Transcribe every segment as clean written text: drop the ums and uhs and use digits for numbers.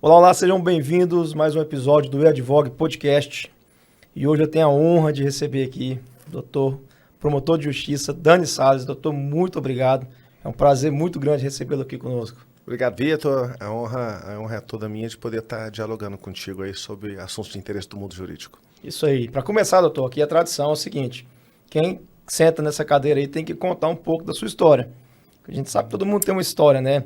Olá, olá, sejam bem-vindos a mais um episódio do EADVOG Podcast. E hoje eu tenho a honra de receber aqui o doutor, promotor de justiça, Dani Salles. Doutor, muito obrigado. É um prazer muito grande recebê-lo aqui conosco. Obrigado, Vitor. A honra é toda minha de poder estar dialogando contigo aí sobre assuntos de interesse do mundo jurídico. Isso aí. Para começar, doutor, aqui a tradição é o seguinte: quem senta nessa cadeira aí tem que contar um pouco da sua história. A gente sabe que todo mundo tem uma história, né?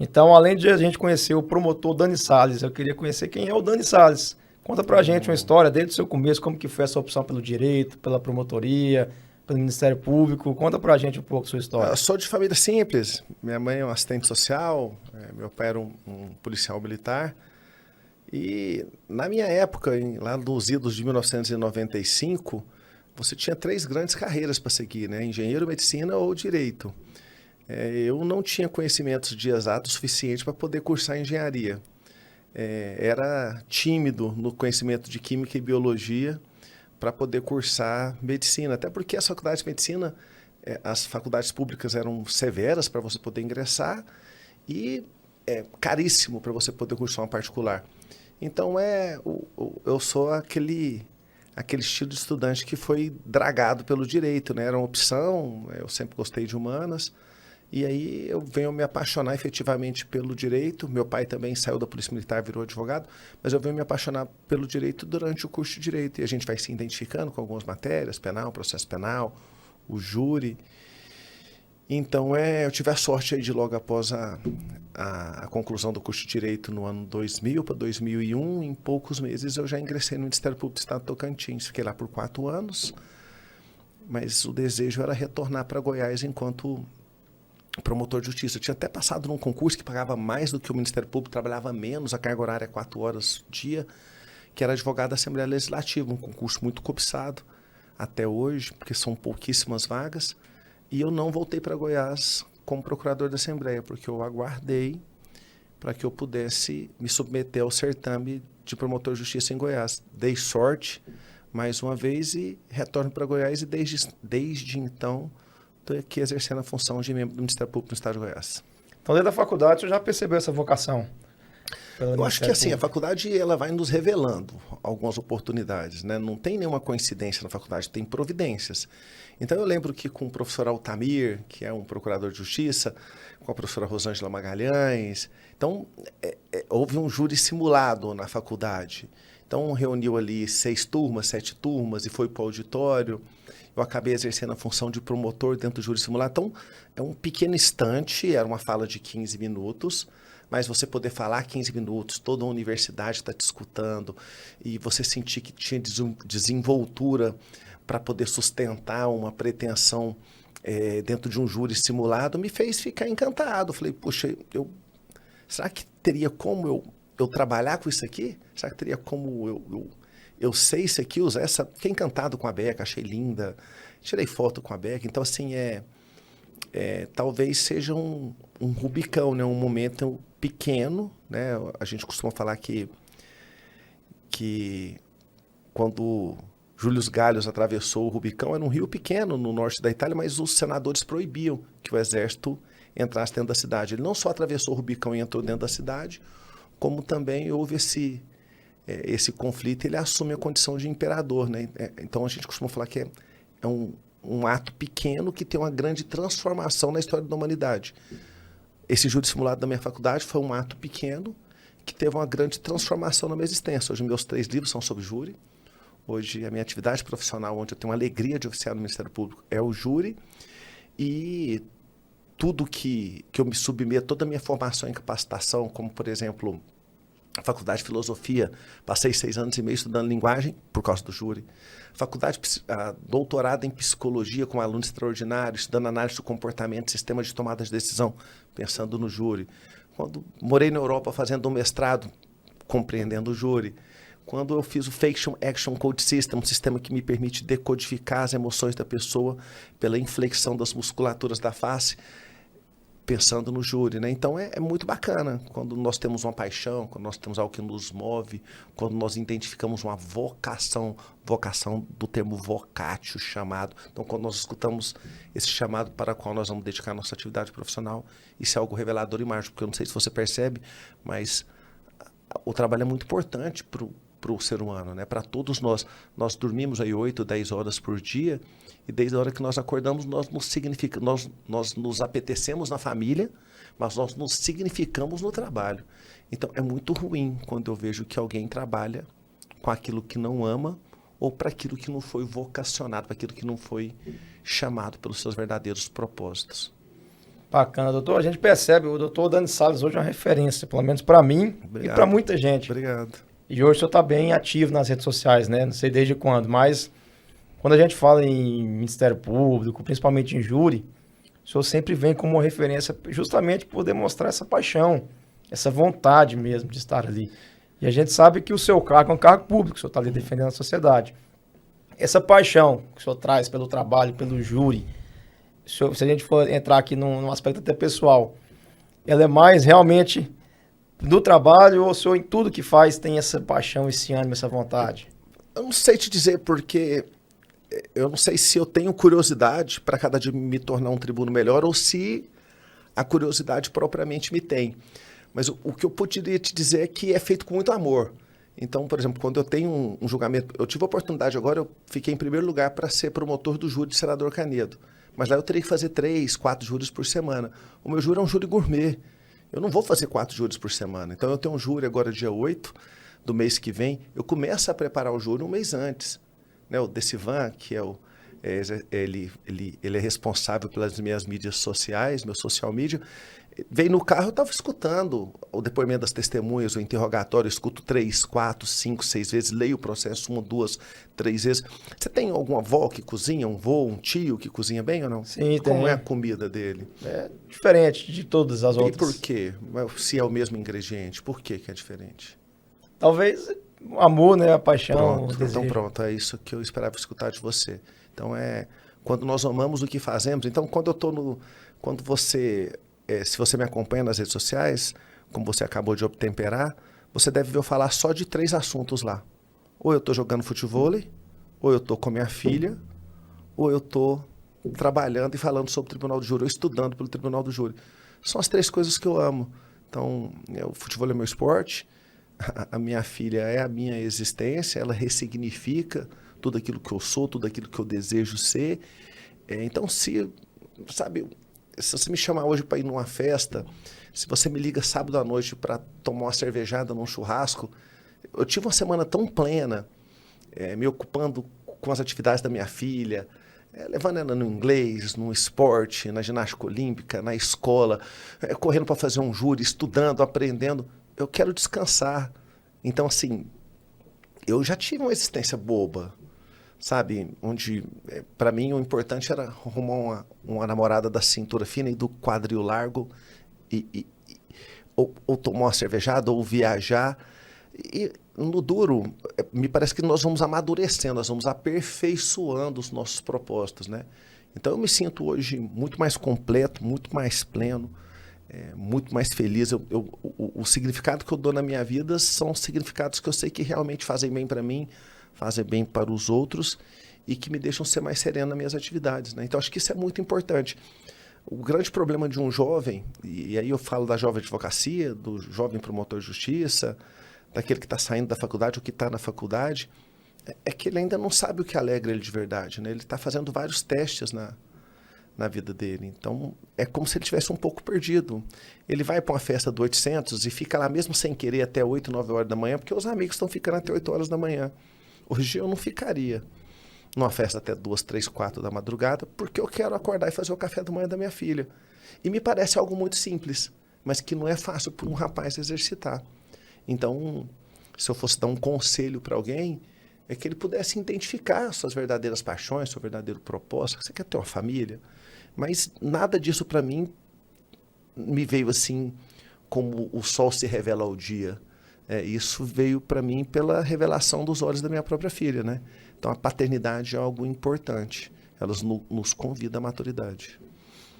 Então, além de a gente conhecer o promotor Dani Salles, eu queria conhecer quem é o Dani Salles. Conta pra gente uma história desde o seu começo, como que foi essa opção pelo direito, pela promotoria, pelo Ministério Público. Conta pra gente um pouco a sua história. Eu sou de família simples. Minha mãe é uma assistente social, meu pai era um policial militar. E na minha época, lá nos idos de 1995, você tinha 3 grandes carreiras para seguir, né? Engenheiro, medicina ou direito. Eu não tinha conhecimentos de exato suficiente para poder cursar engenharia. Era tímido no conhecimento de química e biologia para poder cursar medicina, até porque as faculdades de medicina, as faculdades públicas eram severas para você poder ingressar e caríssimo para você poder cursar uma particular. Então eu sou aquele estilo de estudante que foi dragado pelo direito, né? Era uma opção, eu sempre gostei de humanas. E aí eu venho me apaixonar efetivamente pelo direito. Meu pai também saiu da Polícia Militar, virou advogado, mas eu venho me apaixonar pelo direito durante o curso de direito. E a gente vai se identificando com algumas matérias, penal, processo penal, o júri. Então eu tive a sorte aí de logo após a conclusão do curso de direito no ano 2000 para 2001, em poucos meses eu já ingressei no Ministério Público do Estado de Tocantins. Fiquei lá por 4 anos, mas o desejo era retornar para Goiás enquanto promotor de justiça. Eu tinha até passado num concurso que pagava mais do que o Ministério Público, trabalhava menos, a carga horária é 4 horas dia, que era advogado da Assembleia Legislativa, um concurso muito cobiçado até hoje, porque são pouquíssimas vagas, e eu não voltei para Goiás como procurador da Assembleia, porque eu aguardei para que eu pudesse me submeter ao certame de promotor de justiça em Goiás. Dei sorte, mais uma vez, e retorno para Goiás, e desde então estou aqui exercendo a função de membro do Ministério Público no Estado de Goiás. Então, desde a faculdade, você já percebeu essa vocação? Eu acho que assim, a faculdade ela vai nos revelando algumas oportunidades, né? Não tem nenhuma coincidência na faculdade, tem providências. Então eu lembro que com o professor Altamir, que é um procurador de justiça, com a professora Rosângela Magalhães, então houve um júri simulado na faculdade. Então reuniu ali 6 turmas, 7 turmas e foi para o auditório. Eu acabei exercendo a função de promotor dentro do júri simulado. Então, é um pequeno instante, era uma fala de 15 minutos, mas você poder falar 15 minutos, toda a universidade está te escutando, e você sentir que tinha desenvoltura para poder sustentar uma pretensão dentro de um júri simulado, me fez ficar encantado. Falei, puxa, será que teria como eu trabalhar com isso aqui? Será que teria como eu sei isso aqui, usar essa... Fiquei encantado com a Beca, achei linda. Tirei foto com a Beca. Então, assim, talvez seja um Rubicão, né? Um momento pequeno, né? A gente costuma falar que quando Júlio Galhos atravessou o Rubicão, era um rio pequeno no norte da Itália, mas os senadores proibiam que o exército entrasse dentro da cidade. Ele não só atravessou o Rubicão e entrou dentro da cidade, como também houve esse conflito, ele assume a condição de imperador, né? Então a gente costuma falar que é um ato pequeno que tem uma grande transformação na história da humanidade. Esse júri simulado da minha faculdade foi um ato pequeno que teve uma grande transformação na minha existência. Hoje meus 3 livros são sobre júri. Hoje a minha atividade profissional, onde eu tenho a alegria de oficiar no Ministério Público, é o júri. E tudo que eu me submeto, toda a minha formação em capacitação, como por exemplo... A faculdade de filosofia, passei 6 anos e meio estudando linguagem por causa do júri. Doutorado em psicologia com aluno extraordinário, estudando análise do comportamento, sistema de tomada de decisão, pensando no júri. Quando morei na Europa fazendo um mestrado, compreendendo o júri. Quando eu fiz o Facial Action Code System, um sistema que me permite decodificar as emoções da pessoa pela inflexão das musculaturas da face, pensando no júri, né? Então é muito bacana quando nós temos uma paixão, quando nós temos algo que nos move, quando nós identificamos uma vocação do termo vocatio, chamado. Então quando nós escutamos esse chamado para o qual nós vamos dedicar a nossa atividade profissional, isso é algo revelador e mágico, porque eu não sei se você percebe, mas o trabalho é muito importante para o ser humano, né? Para todos nós. Nós dormimos aí 8, 10 horas por dia e desde a hora que nós acordamos, nós nos apetecemos na família, mas nós nos significamos no trabalho. Então, é muito ruim quando eu vejo que alguém trabalha com aquilo que não ama ou para aquilo que não foi vocacionado, para aquilo que não foi chamado pelos seus verdadeiros propósitos. Bacana, doutor. A gente percebe, o doutor Dani Salles hoje é uma referência, pelo menos para mim e para muita gente. Obrigado. E hoje o senhor está bem ativo nas redes sociais, né? Não sei desde quando, mas quando a gente fala em Ministério Público, principalmente em júri, o senhor sempre vem como uma referência justamente por demonstrar essa paixão, essa vontade mesmo de estar ali. E a gente sabe que o seu cargo é um cargo público, o senhor está ali defendendo a sociedade. Essa paixão que o senhor traz pelo trabalho, pelo júri, se a gente for entrar aqui num aspecto até pessoal, ela é mais realmente do trabalho ou o senhor em tudo que faz tem essa paixão, esse ânimo, essa vontade? Eu não sei te dizer porque eu não sei se eu tenho curiosidade para cada dia me tornar um tribuno melhor ou se a curiosidade propriamente me tem. Mas o que eu poderia te dizer é que é feito com muito amor. Então, por exemplo, quando eu tenho um julgamento, eu tive a oportunidade agora, eu fiquei em primeiro lugar para ser promotor do júri de Senador Canedo. Mas lá eu teria que fazer 3, 4 júris por semana. O meu júri é um júri gourmet. Eu não vou fazer 4 júris por semana. Então eu tenho um júri agora dia 8 do mês que vem. Eu começo a preparar o júri um mês antes. Né? O Decivan, que é ele é responsável pelas minhas mídias sociais, meu social media, veio no carro, eu estava escutando o depoimento das testemunhas, o interrogatório, eu escuto 3, 4, 5, 6 vezes, leio o processo 1, 2, 3 vezes. Você tem alguma avó que cozinha, um vô, um tio que cozinha bem ou não? Sim, Como tem. é a comida dele? É diferente de todas as outras. E por quê? Se é o mesmo ingrediente, por que é diferente? Talvez o amor, né? A paixão, o desejo. Então pronto, é isso que eu esperava escutar de você. Então quando nós amamos o que fazemos, então quando você... se você me acompanha nas redes sociais, como você acabou de obtemperar, você deve ver eu falar só de 3 assuntos lá. Ou eu estou jogando futevôlei, ou eu estou com minha filha, ou eu estou trabalhando e falando sobre o Tribunal do Júri, ou estudando pelo Tribunal do Júri. São as 3 coisas que eu amo. Então, o futevôlei é meu esporte, a minha filha é a minha existência, ela ressignifica tudo aquilo que eu sou, tudo aquilo que eu desejo ser. Então, se você me chamar hoje para ir numa festa, se você me liga sábado à noite para tomar uma cervejada num churrasco, eu tive uma semana tão plena, me ocupando com as atividades da minha filha, levando ela no inglês, no esporte, na ginástica olímpica, na escola, correndo para fazer um júri, estudando, aprendendo. Eu quero descansar. Então, assim, eu já tive uma existência boba, sabe? Onde, para mim, o importante era arrumar uma namorada da cintura fina e do quadril largo, ou tomar uma cervejada, ou viajar. E no duro, me parece que nós vamos amadurecendo, nós vamos aperfeiçoando os nossos propósitos, né? Então eu me sinto hoje muito mais completo, muito mais pleno, muito mais feliz. O significado que eu dou na minha vida são significados que eu sei que realmente fazem bem para mim, fazem bem para os outros e que me deixam ser mais sereno nas minhas atividades, né? Então acho que isso é muito importante. O grande problema de um jovem, e aí eu falo da jovem advocacia, do jovem promotor de justiça, daquele que está saindo da faculdade ou que está na faculdade, é que ele ainda não sabe o que alegra ele de verdade, né? Ele está fazendo vários testes na vida dele. Então, é como se ele tivesse um pouco perdido. Ele vai para uma festa do 800 e fica lá mesmo sem querer até 8, 9 horas da manhã, porque os amigos estão ficando até 8 horas da manhã. Hoje eu não ficaria numa festa até 2, 3, 4 da madrugada, porque eu quero acordar e fazer o café da manhã da minha filha. E me parece algo muito simples, mas que não é fácil para um rapaz exercitar. Então, se eu fosse dar um conselho para alguém, é que ele pudesse identificar suas verdadeiras paixões, seu verdadeiro propósito. Você quer ter uma família? Mas nada disso para mim me veio assim como o sol se revela ao dia. Isso veio para mim pela revelação dos olhos da minha própria filha, né? Então a paternidade é algo importante. Elas nos convidam à maturidade.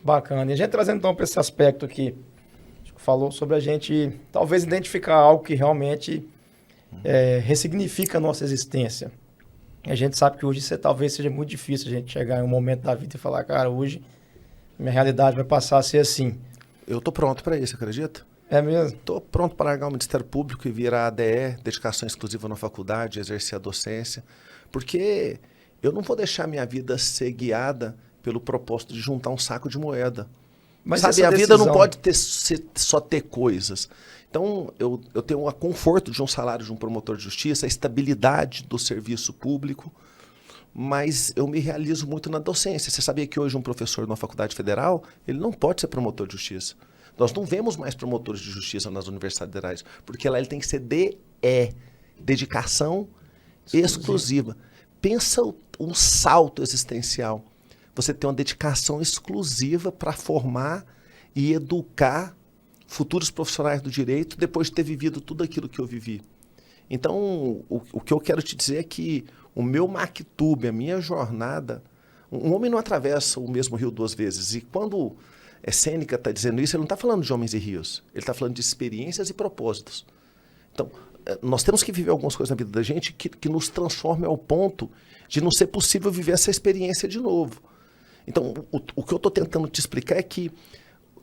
Bacana. E a gente trazendo então para esse aspecto aqui, falou sobre a gente talvez identificar algo que realmente ressignifica a nossa existência. A gente sabe que hoje talvez seja muito difícil a gente chegar em um momento da vida e falar, cara, hoje minha realidade vai passar a ser assim. Eu tô pronto para isso, acredita? É mesmo? Estou pronto para largar o Ministério Público e virar ADE, dedicação exclusiva na faculdade, exercer a docência, porque eu não vou deixar minha vida ser guiada pelo propósito de juntar um saco de moeda. Mas sabe, essa a vida não decisão- pode só ter coisas. Então, eu tenho o conforto de um salário de um promotor de justiça, a estabilidade do serviço público, mas eu me realizo muito na docência. Você sabia que hoje um professor numa faculdade federal, ele não pode ser promotor de justiça. Nós não vemos mais promotores de justiça nas universidades federais, porque lá ele tem que ser DE, dedicação exclusiva. Pensa um salto existencial. Você tem uma dedicação exclusiva para formar e educar futuros profissionais do direito depois de ter vivido tudo aquilo que eu vivi. Então, o que eu quero te dizer é que o meu Maktub, a minha jornada, um homem não atravessa o mesmo rio duas vezes. E quando Sêneca está dizendo isso, ele não está falando de homens e rios, ele está falando de experiências e propósitos. Então, nós temos que viver algumas coisas na vida da gente que nos transformem ao ponto de não ser possível viver essa experiência de novo. Então, o que eu estou tentando te explicar é que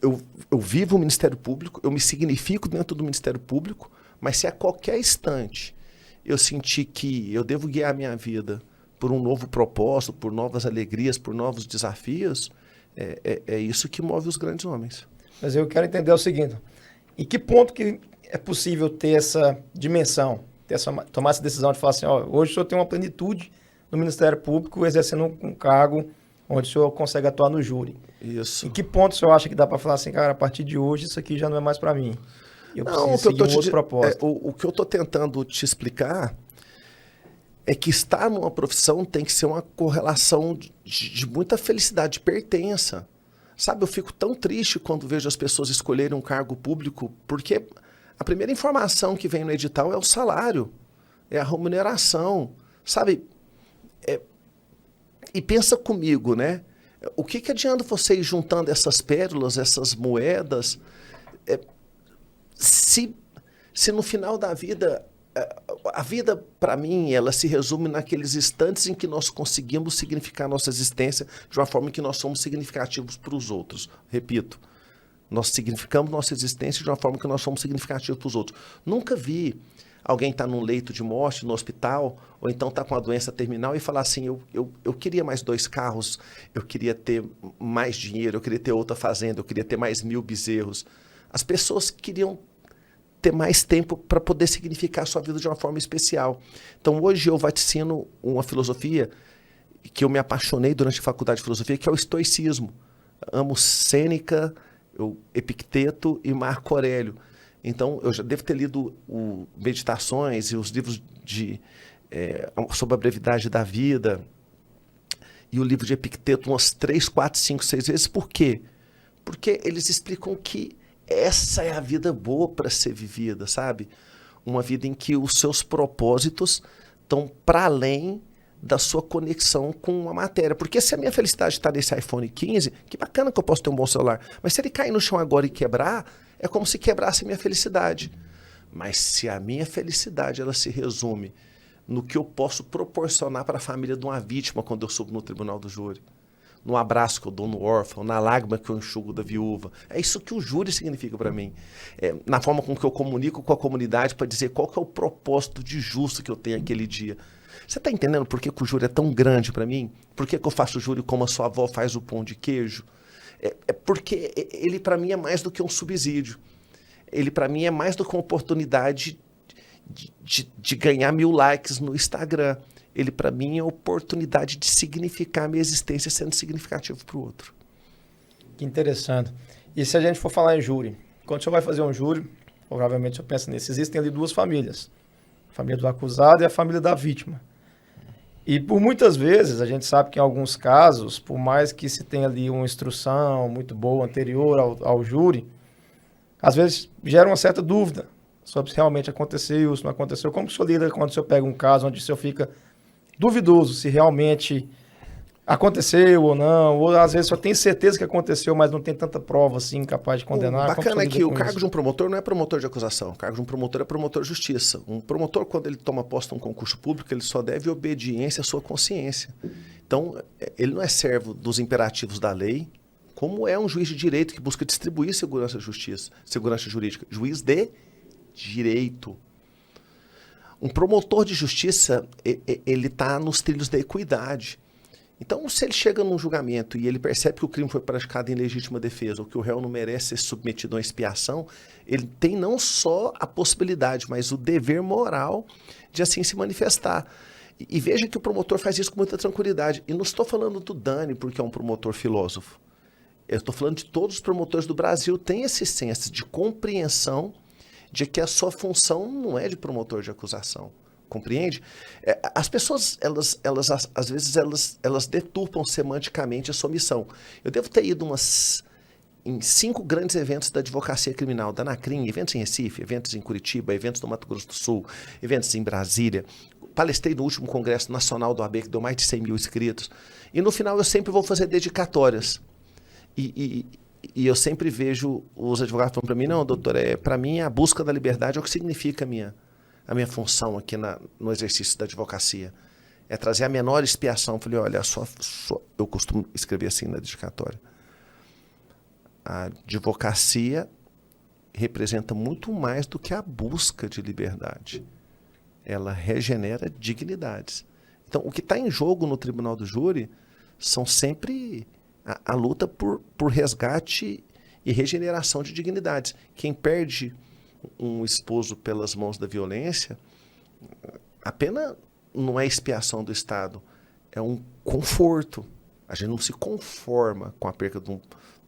eu vivo o Ministério Público, eu me significo dentro do Ministério Público, mas se a qualquer instante eu sentir que eu devo guiar a minha vida por um novo propósito, por novas alegrias, por novos desafios, é isso que move os grandes homens. Mas eu quero entender o seguinte, em que ponto que é possível ter essa dimensão, tomar essa decisão de falar assim, ó, hoje o senhor tem uma plenitude no Ministério Público exercendo um cargo onde o senhor consegue atuar no júri. Isso. Em que ponto o senhor acha que dá para falar assim, cara, a partir de hoje isso aqui já não é mais para mim? Eu preciso seguir um outro propósito. O que eu estou tentando te explicar é que estar numa profissão tem que ser uma correlação de muita felicidade, de pertença. Sabe, eu fico tão triste quando vejo as pessoas escolherem um cargo público, porque a primeira informação que vem no edital é o salário, é a remuneração, sabe? E pensa comigo, né? O que adianta você ir juntando essas pérolas, essas moedas, se no final da vida, a vida, para mim, ela se resume naqueles instantes em que nós conseguimos significar a nossa existência de uma forma que nós somos significativos para os outros. Repito, nós significamos nossa existência de uma forma que nós somos significativos para os outros. Nunca vi alguém estar num leito de morte, no hospital, ou então estar com uma doença terminal e falar assim, eu queria mais 2 carros, eu queria ter mais dinheiro, eu queria ter outra fazenda, eu queria ter mais 1000 bezerros. As pessoas queriam ter mais tempo para poder significar a sua vida de uma forma especial. Então, hoje eu vaticino uma filosofia que eu me apaixonei durante a faculdade de filosofia, que é o estoicismo. Amo Sêneca, Epicteto e Marco Aurélio. Então, eu já devo ter lido Meditações e os livros sobre a brevidade da vida e o livro de Epicteto umas 3, 4, 5, 6 vezes. Por quê? Porque eles explicam que essa é a vida boa para ser vivida, sabe? Uma vida em que os seus propósitos estão para além da sua conexão com a matéria. Porque se a minha felicidade está nesse iPhone 15, que bacana que eu posso ter um bom celular, mas se ele cair no chão agora e quebrar, é como se quebrasse a minha felicidade. Mas se a minha felicidade ela se resume no que eu posso proporcionar para a família de uma vítima quando eu subo no tribunal do júri, no abraço que eu dou no órfão, na lágrima que eu enxugo da viúva. É isso que o júri significa para mim. Na forma com que eu comunico com a comunidade para dizer qual que é o propósito de justo que eu tenho aquele dia. Você está entendendo por que o júri é tão grande para mim? Por que eu faço o júri como a sua avó faz o pão de queijo? Porque ele para mim é mais do que um subsídio. Ele para mim é mais do que uma oportunidade de ganhar 1000 likes no Instagram. Ele, para mim, é a oportunidade de significar a minha existência sendo significativo para o outro. Que interessante. E se a gente for falar em júri? Quando o senhor vai fazer um júri, provavelmente o senhor pensa nisso, existem ali 2 famílias. A família do acusado e a família da vítima. E por muitas vezes, a gente sabe que em alguns casos, por mais que se tenha ali uma instrução muito boa anterior ao júri, às vezes gera uma certa dúvida sobre se realmente aconteceu, se não aconteceu. Como que o senhor lida quando o senhor pega um caso onde o senhor fica duvidoso se realmente aconteceu ou não, ou às vezes só tem certeza que aconteceu, mas não tem tanta prova assim capaz de condenar? O bacana é que o cargo isso? de um promotor não é promotor de acusação, o cargo de um promotor é promotor de justiça. Um promotor, quando ele toma posse num concurso público, ele só deve obediência à sua consciência. Então, ele não é servo dos imperativos da lei, como é um juiz de direito que busca distribuir segurança jurídica. Juiz de direito. Um promotor de justiça, ele está nos trilhos da equidade. Então, se ele chega num julgamento e ele percebe que o crime foi praticado em legítima defesa ou que o réu não merece ser submetido a uma expiação, ele tem não só a possibilidade, mas o dever moral de assim se manifestar. E veja que o promotor faz isso com muita tranquilidade. E não estou falando do Dani porque é um promotor filósofo. Eu estou falando de todos os promotores do Brasil têm esse senso de compreensão de que a sua função não é de promotor de acusação. Compreende? As pessoas, às vezes, elas deturpam semanticamente a sua missão. Eu devo ter ido em 5 grandes eventos da advocacia criminal, da Anacrim, eventos em Recife, eventos em Curitiba, eventos no Mato Grosso do Sul, eventos em Brasília. Palestrei no último Congresso Nacional do AB, que deu mais de 100 mil inscritos. E no final eu sempre vou fazer dedicatórias. E eu sempre vejo os advogados falando para mim, não, doutor, para mim a busca da liberdade é o que significa a minha função aqui no exercício da advocacia. É trazer a menor expiação. Eu falei, olha, eu costumo escrever assim na dedicatória. A advocacia representa muito mais do que a busca de liberdade. Ela regenera dignidades. Então, o que está em jogo no tribunal do júri são sempre a luta por resgate e regeneração de dignidades. Quem perde um esposo pelas mãos da violência, a pena não é expiação do Estado, é um conforto. A gente não se conforma com a perda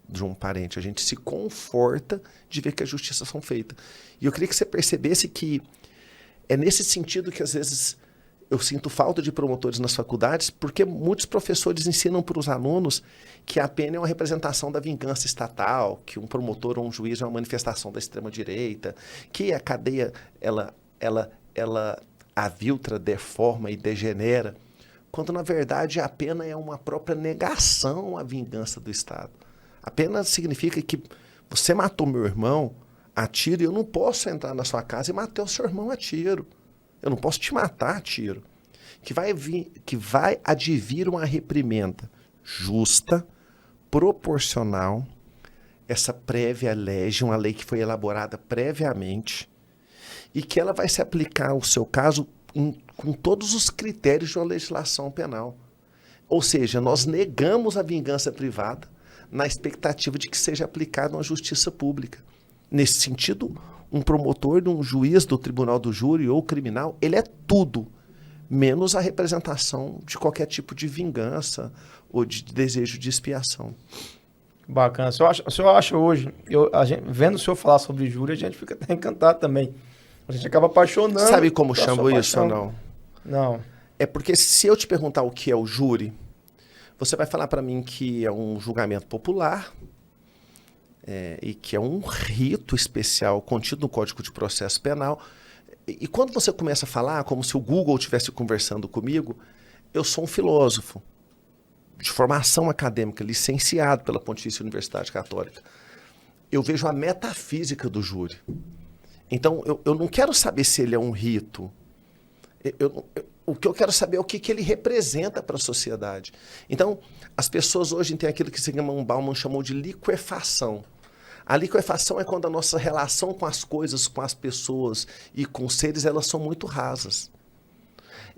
de um parente, a gente se conforta de ver que a justiça foi feita. E eu queria que você percebesse que é nesse sentido que às vezes eu sinto falta de promotores nas faculdades, porque muitos professores ensinam para os alunos que a pena é uma representação da vingança estatal, que um promotor ou um juiz é uma manifestação da extrema-direita, que a cadeia ela aviltra, deforma e degenera, quando na verdade a pena é uma própria negação à vingança do Estado. A pena significa que você matou meu irmão a tiro e eu não posso entrar na sua casa e matar o seu irmão a tiro. Eu não posso te matar a tiro. Que vai advir uma reprimenda justa, proporcional, essa prévia lege, uma lei que foi elaborada previamente, e que ela vai se aplicar ao seu caso com todos os critérios de uma legislação penal. Ou seja, nós negamos a vingança privada na expectativa de que seja aplicada uma justiça pública. Nesse sentido, um promotor, um juiz do tribunal do júri ou criminal, ele é tudo, menos a representação de qualquer tipo de vingança ou de desejo de expiação. Bacana. O senhor acha hoje, vendo o senhor falar sobre júri, a gente fica até encantado também. A gente acaba apaixonando. Sabe como chamo isso ou não? Não. É porque se eu te perguntar o que é o júri, você vai falar para mim que é um julgamento popular, e que é um rito especial contido no Código de Processo Penal. E quando você começa a falar, como se o Google estivesse conversando comigo, eu sou um filósofo de formação acadêmica, licenciado pela Pontifícia Universidade Católica. Eu vejo a metafísica do júri. Então, eu não quero saber se ele é um rito. O que eu quero saber é o que ele representa para a sociedade. Então, as pessoas hoje têm aquilo que Zygmunt Bauman chamou de liquefação. A liquefação é quando a nossa relação com as coisas, com as pessoas e com os seres, elas são muito rasas.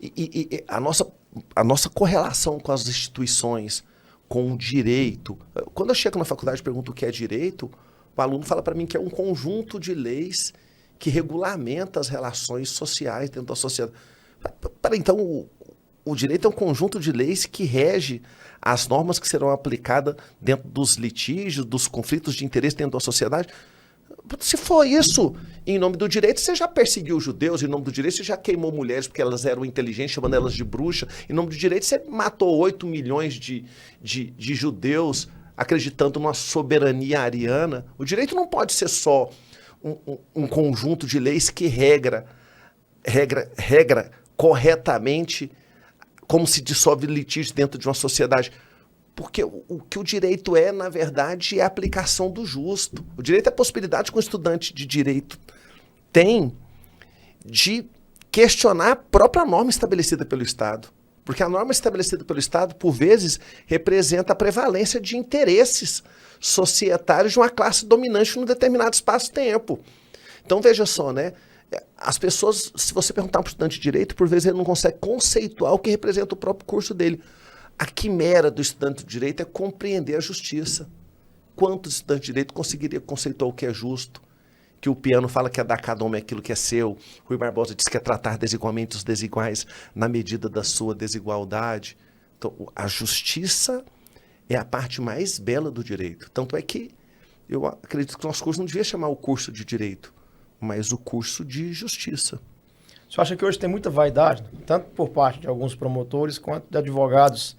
E a nossa correlação com as instituições, com o direito... Quando eu chego na faculdade e pergunto o que é direito, o aluno fala para mim que é um conjunto de leis que regulamenta as relações sociais dentro da sociedade. Então, o direito é um conjunto de leis que rege as normas que serão aplicadas dentro dos litígios, dos conflitos de interesse dentro da sociedade. Se for isso, em nome do direito, você já perseguiu os judeus, em nome do direito você já queimou mulheres porque elas eram inteligentes, chamando elas de bruxa, em nome do direito você matou 8 milhões de judeus acreditando numa soberania ariana. O direito não pode ser só um conjunto de leis que regra corretamente como se dissolve litígio dentro de uma sociedade. Porque o que o direito é, na verdade, é a aplicação do justo. O direito é a possibilidade que um estudante de direito tem de questionar a própria norma estabelecida pelo Estado. Porque a norma estabelecida pelo Estado, por vezes, representa a prevalência de interesses societários de uma classe dominante num determinado espaço-tempo. Então, veja só, né? As pessoas, se você perguntar para um estudante de direito, por vezes ele não consegue conceituar o que representa o próprio curso dele. A quimera do estudante de direito é compreender a justiça. Quantos estudantes de direito conseguiria conceituar o que é justo? Que o Piano fala que é dar a cada homem aquilo que é seu. Rui Barbosa diz que é tratar desigualmente os desiguais na medida da sua desigualdade. Então, a justiça é a parte mais bela do direito. Tanto é que eu acredito que o nosso curso não devia chamar o curso de direito, mas o curso de justiça. Você acha que hoje tem muita vaidade, tanto por parte de alguns promotores quanto de advogados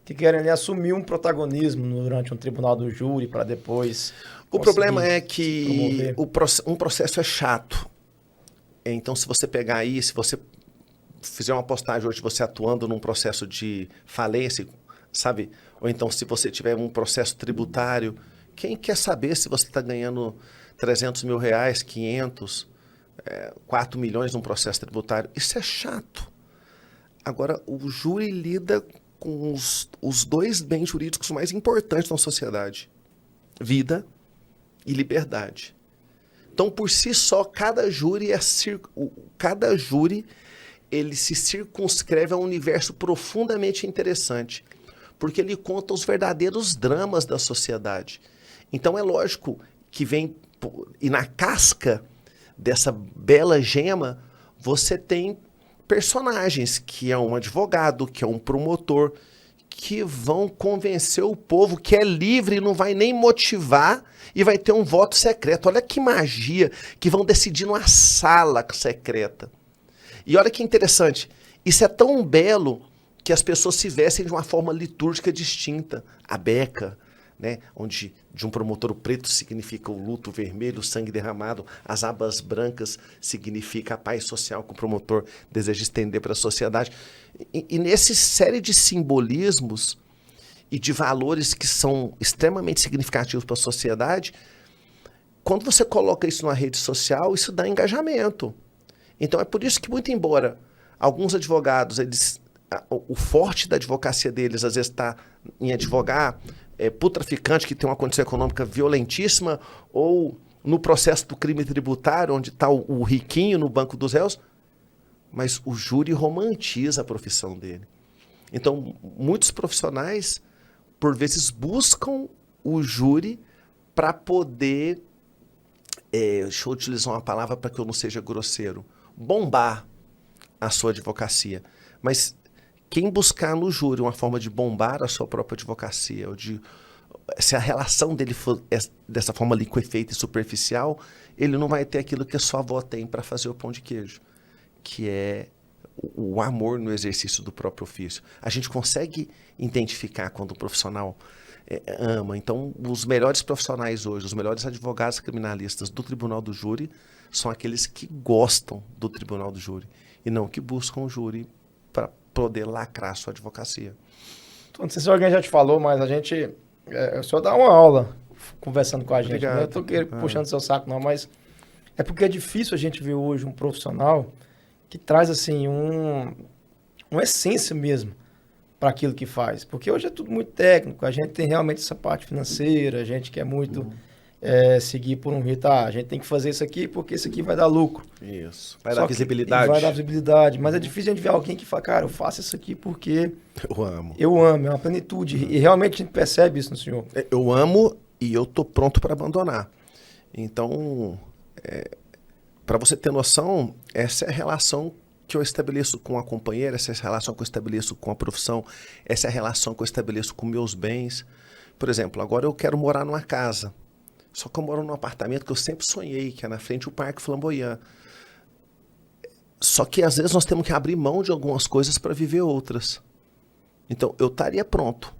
que querem ali, assumir um protagonismo durante um tribunal do júri para depois... O problema é que um processo é chato. Então, se você pegar aí, se você fizer uma postagem hoje, você atuando num processo de falência, sabe? Ou então, se você tiver um processo tributário, quem quer saber se você está ganhando 300 mil reais, 500, 4 milhões num processo tributário? Isso é chato. Agora, o júri lida com os dois bens jurídicos mais importantes na sociedade. Vida e liberdade. Então, por si só, cada júri ele se circunscreve a um universo profundamente interessante, porque ele conta os verdadeiros dramas da sociedade. Então, é lógico que e na casca dessa bela gema, você tem personagens, que é um advogado, que é um promotor, que vão convencer o povo que é livre e não vai nem motivar e vai ter um voto secreto. Olha que magia, que vão decidir numa sala secreta. E olha que interessante, isso é tão belo que as pessoas se vestem de uma forma litúrgica distinta. A beca, né, onde de um promotor o preto significa o luto, o vermelho, o sangue derramado, as abas brancas significa a paz social que o promotor deseja estender para a sociedade. E nessa série de simbolismos e de valores que são extremamente significativos para a sociedade, quando você coloca isso numa rede social, isso dá engajamento. Então é por isso que, muito embora alguns advogados, o forte da advocacia deles às vezes está em advogar para o traficante que tem uma condição econômica violentíssima, ou no processo do crime tributário, onde está o riquinho no banco dos réus, mas o júri romantiza a profissão dele. Então, muitos profissionais, por vezes, buscam o júri para poder, deixa eu utilizar uma palavra para que eu não seja grosseiro, bombar a sua advocacia. Mas quem buscar no júri uma forma de bombar a sua própria advocacia, ou se a relação dele for dessa forma liquefeita e superficial, ele não vai ter aquilo que a sua avó tem para fazer o pão de queijo, que é o amor no exercício do próprio ofício. A gente consegue identificar quando o profissional ama. Então, os melhores profissionais hoje, os melhores advogados criminalistas do tribunal do júri, são aqueles que gostam do tribunal do júri, e não que buscam o júri para poder lacrar sua advocacia. Não sei se alguém já te falou, mas a gente... o senhor dá uma aula conversando com a gente. Obrigado. Não estou puxando seu saco, não, mas é porque é difícil a gente ver hoje um profissional que traz, assim, uma essência mesmo para aquilo que faz. Porque hoje é tudo muito técnico, a gente tem realmente essa parte financeira, a gente quer muito seguir por um rito. A gente tem que fazer isso aqui porque isso aqui vai dar lucro. Isso. Vai dar visibilidade. Vai dar visibilidade. Mas é difícil a gente ver alguém que fala, cara, eu faço isso aqui porque eu amo. Eu amo, é uma plenitude. E realmente a gente percebe isso no senhor. Eu amo e eu tô pronto para abandonar. Então, para você ter noção, essa é a relação que eu estabeleço com a companheira, essa é a relação que eu estabeleço com a profissão, essa é a relação que eu estabeleço com meus bens. Por exemplo, agora eu quero morar numa casa. Só que eu moro num apartamento que eu sempre sonhei, que é na frente do Parque Flamboyant. Só que às vezes nós temos que abrir mão de algumas coisas para viver outras. Então eu estaria pronto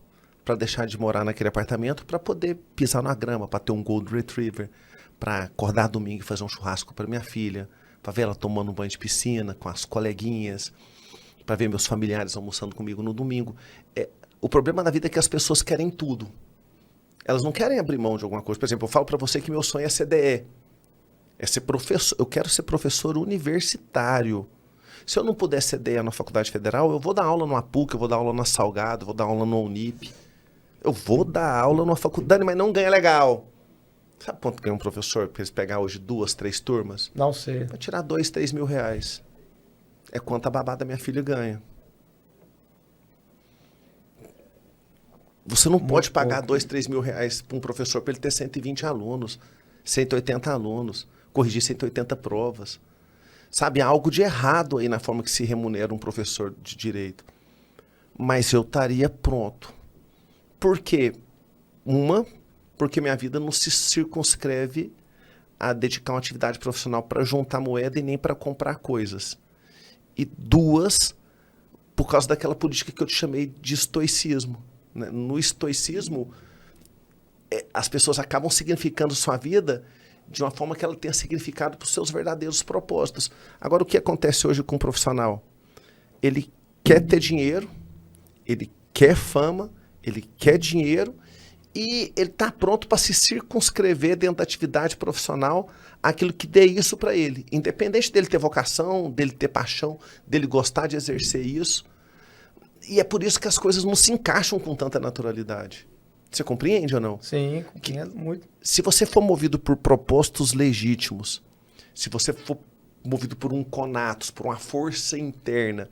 para deixar de morar naquele apartamento para poder pisar na grama, para ter um Golden Retriever, para acordar domingo e fazer um churrasco para minha filha, para ver ela tomando um banho de piscina com as coleguinhas, para ver meus familiares almoçando comigo no domingo. O problema da vida é que as pessoas querem tudo. Elas não querem abrir mão de alguma coisa. Por exemplo, eu falo para você que meu sonho é ser DE. É ser professor. Eu quero ser professor universitário. Se eu não puder ceder na Faculdade Federal, eu vou dar aula no PUC, eu vou dar aula na Salgado, eu vou dar aula no Unip. Eu vou dar aula numa faculdade, mas não ganha legal. Sabe quanto ganha um professor para eles pegar hoje 2, 3 turmas? Não sei. Vai tirar 2, 3 mil reais. É quanto a babá da minha filha ganha. Você não pode pagar 2, 3 mil reais para um professor para ele ter 120 alunos, 180 alunos, corrigir 180 provas. Sabe, há algo de errado aí na forma que se remunera um professor de direito. Mas eu estaria pronto. Por quê? Porque minha vida não se circunscreve a dedicar uma atividade profissional para juntar moeda e nem para comprar coisas. E 2, por causa daquela política que eu te chamei de estoicismo. Né? No estoicismo, as pessoas acabam significando sua vida de uma forma que ela tenha significado para os seus verdadeiros propósitos. Agora, o que acontece hoje com um profissional? Ele quer ter dinheiro, ele quer fama, ele quer dinheiro e ele está pronto para se circunscrever dentro da atividade profissional aquilo que dê isso para ele. Independente dele ter vocação, dele ter paixão, dele gostar de exercer isso. E é por isso que as coisas não se encaixam com tanta naturalidade. Você compreende ou não? Sim, compreendo muito. Se você for movido por propósitos legítimos, se você for movido por um conatos, por uma força interna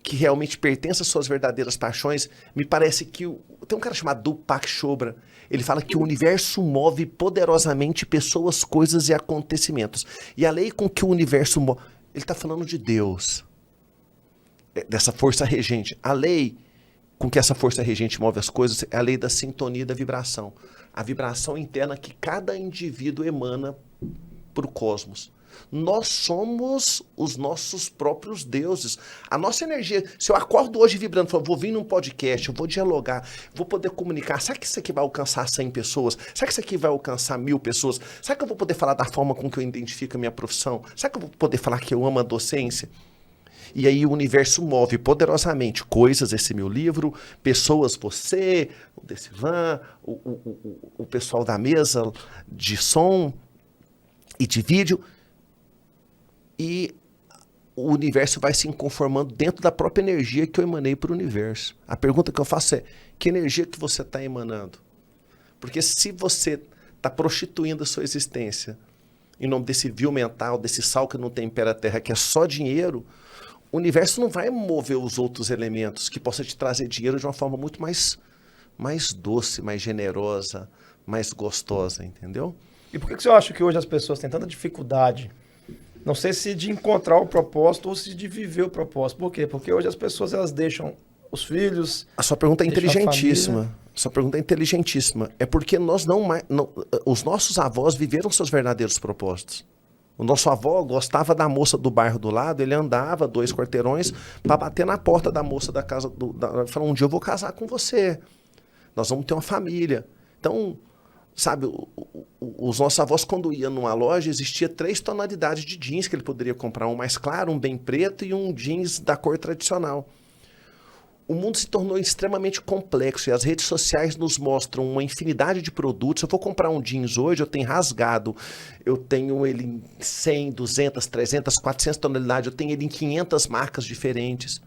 que realmente pertence às suas verdadeiras paixões, me parece que... Tem um cara chamado Deepak Chopra, ele fala que o universo move poderosamente pessoas, coisas e acontecimentos. E a lei com que o universo move... Ele está falando de Deus, dessa força regente. A lei com que essa força regente move as coisas é a lei da sintonia e da vibração. A vibração interna que cada indivíduo emana para o cosmos. Nós somos os nossos próprios deuses. A nossa energia, se eu acordo hoje vibrando, falo, vou vir num podcast, eu vou dialogar, vou poder comunicar, será que isso aqui vai alcançar 100 pessoas? Será que isso aqui vai alcançar 1000 pessoas? Será que eu vou poder falar da forma com que eu identifico a minha profissão? Será que eu vou poder falar que eu amo a docência? E aí o universo move poderosamente coisas, esse meu livro, pessoas, você, o Decivan, o pessoal da mesa de som e de vídeo. E o universo vai se conformando dentro da própria energia que eu emanei para o universo. A pergunta que eu faço é, que energia que você está emanando? Porque se você está prostituindo a sua existência em nome desse vil mental, desse sal que não tempera a terra, que é só dinheiro, o universo não vai mover os outros elementos que possam te trazer dinheiro de uma forma muito mais doce, mais generosa, mais gostosa, entendeu? E por que você acha que hoje as pessoas têm tanta dificuldade? Não sei se de encontrar o propósito ou se de viver o propósito. Por quê? Porque hoje as pessoas elas deixam os filhos... A sua pergunta é inteligentíssima. Sua pergunta é inteligentíssima. É porque os nossos avós viveram seus verdadeiros propósitos. O nosso avô gostava da moça do bairro do lado, ele andava 2 quarteirões para bater na porta da moça da casa. Falou, um dia eu vou casar com você. Nós vamos ter uma família. Então, sabe, os nossos avós, quando iam numa loja, existia 3 tonalidades de jeans que ele poderia comprar. Um mais claro, um bem preto e um jeans da cor tradicional. O mundo se tornou extremamente complexo e as redes sociais nos mostram uma infinidade de produtos. Se eu vou comprar um jeans hoje, eu tenho rasgado, eu tenho ele em 100, 200, 300, 400 tonalidades, eu tenho ele em 500 marcas diferentes.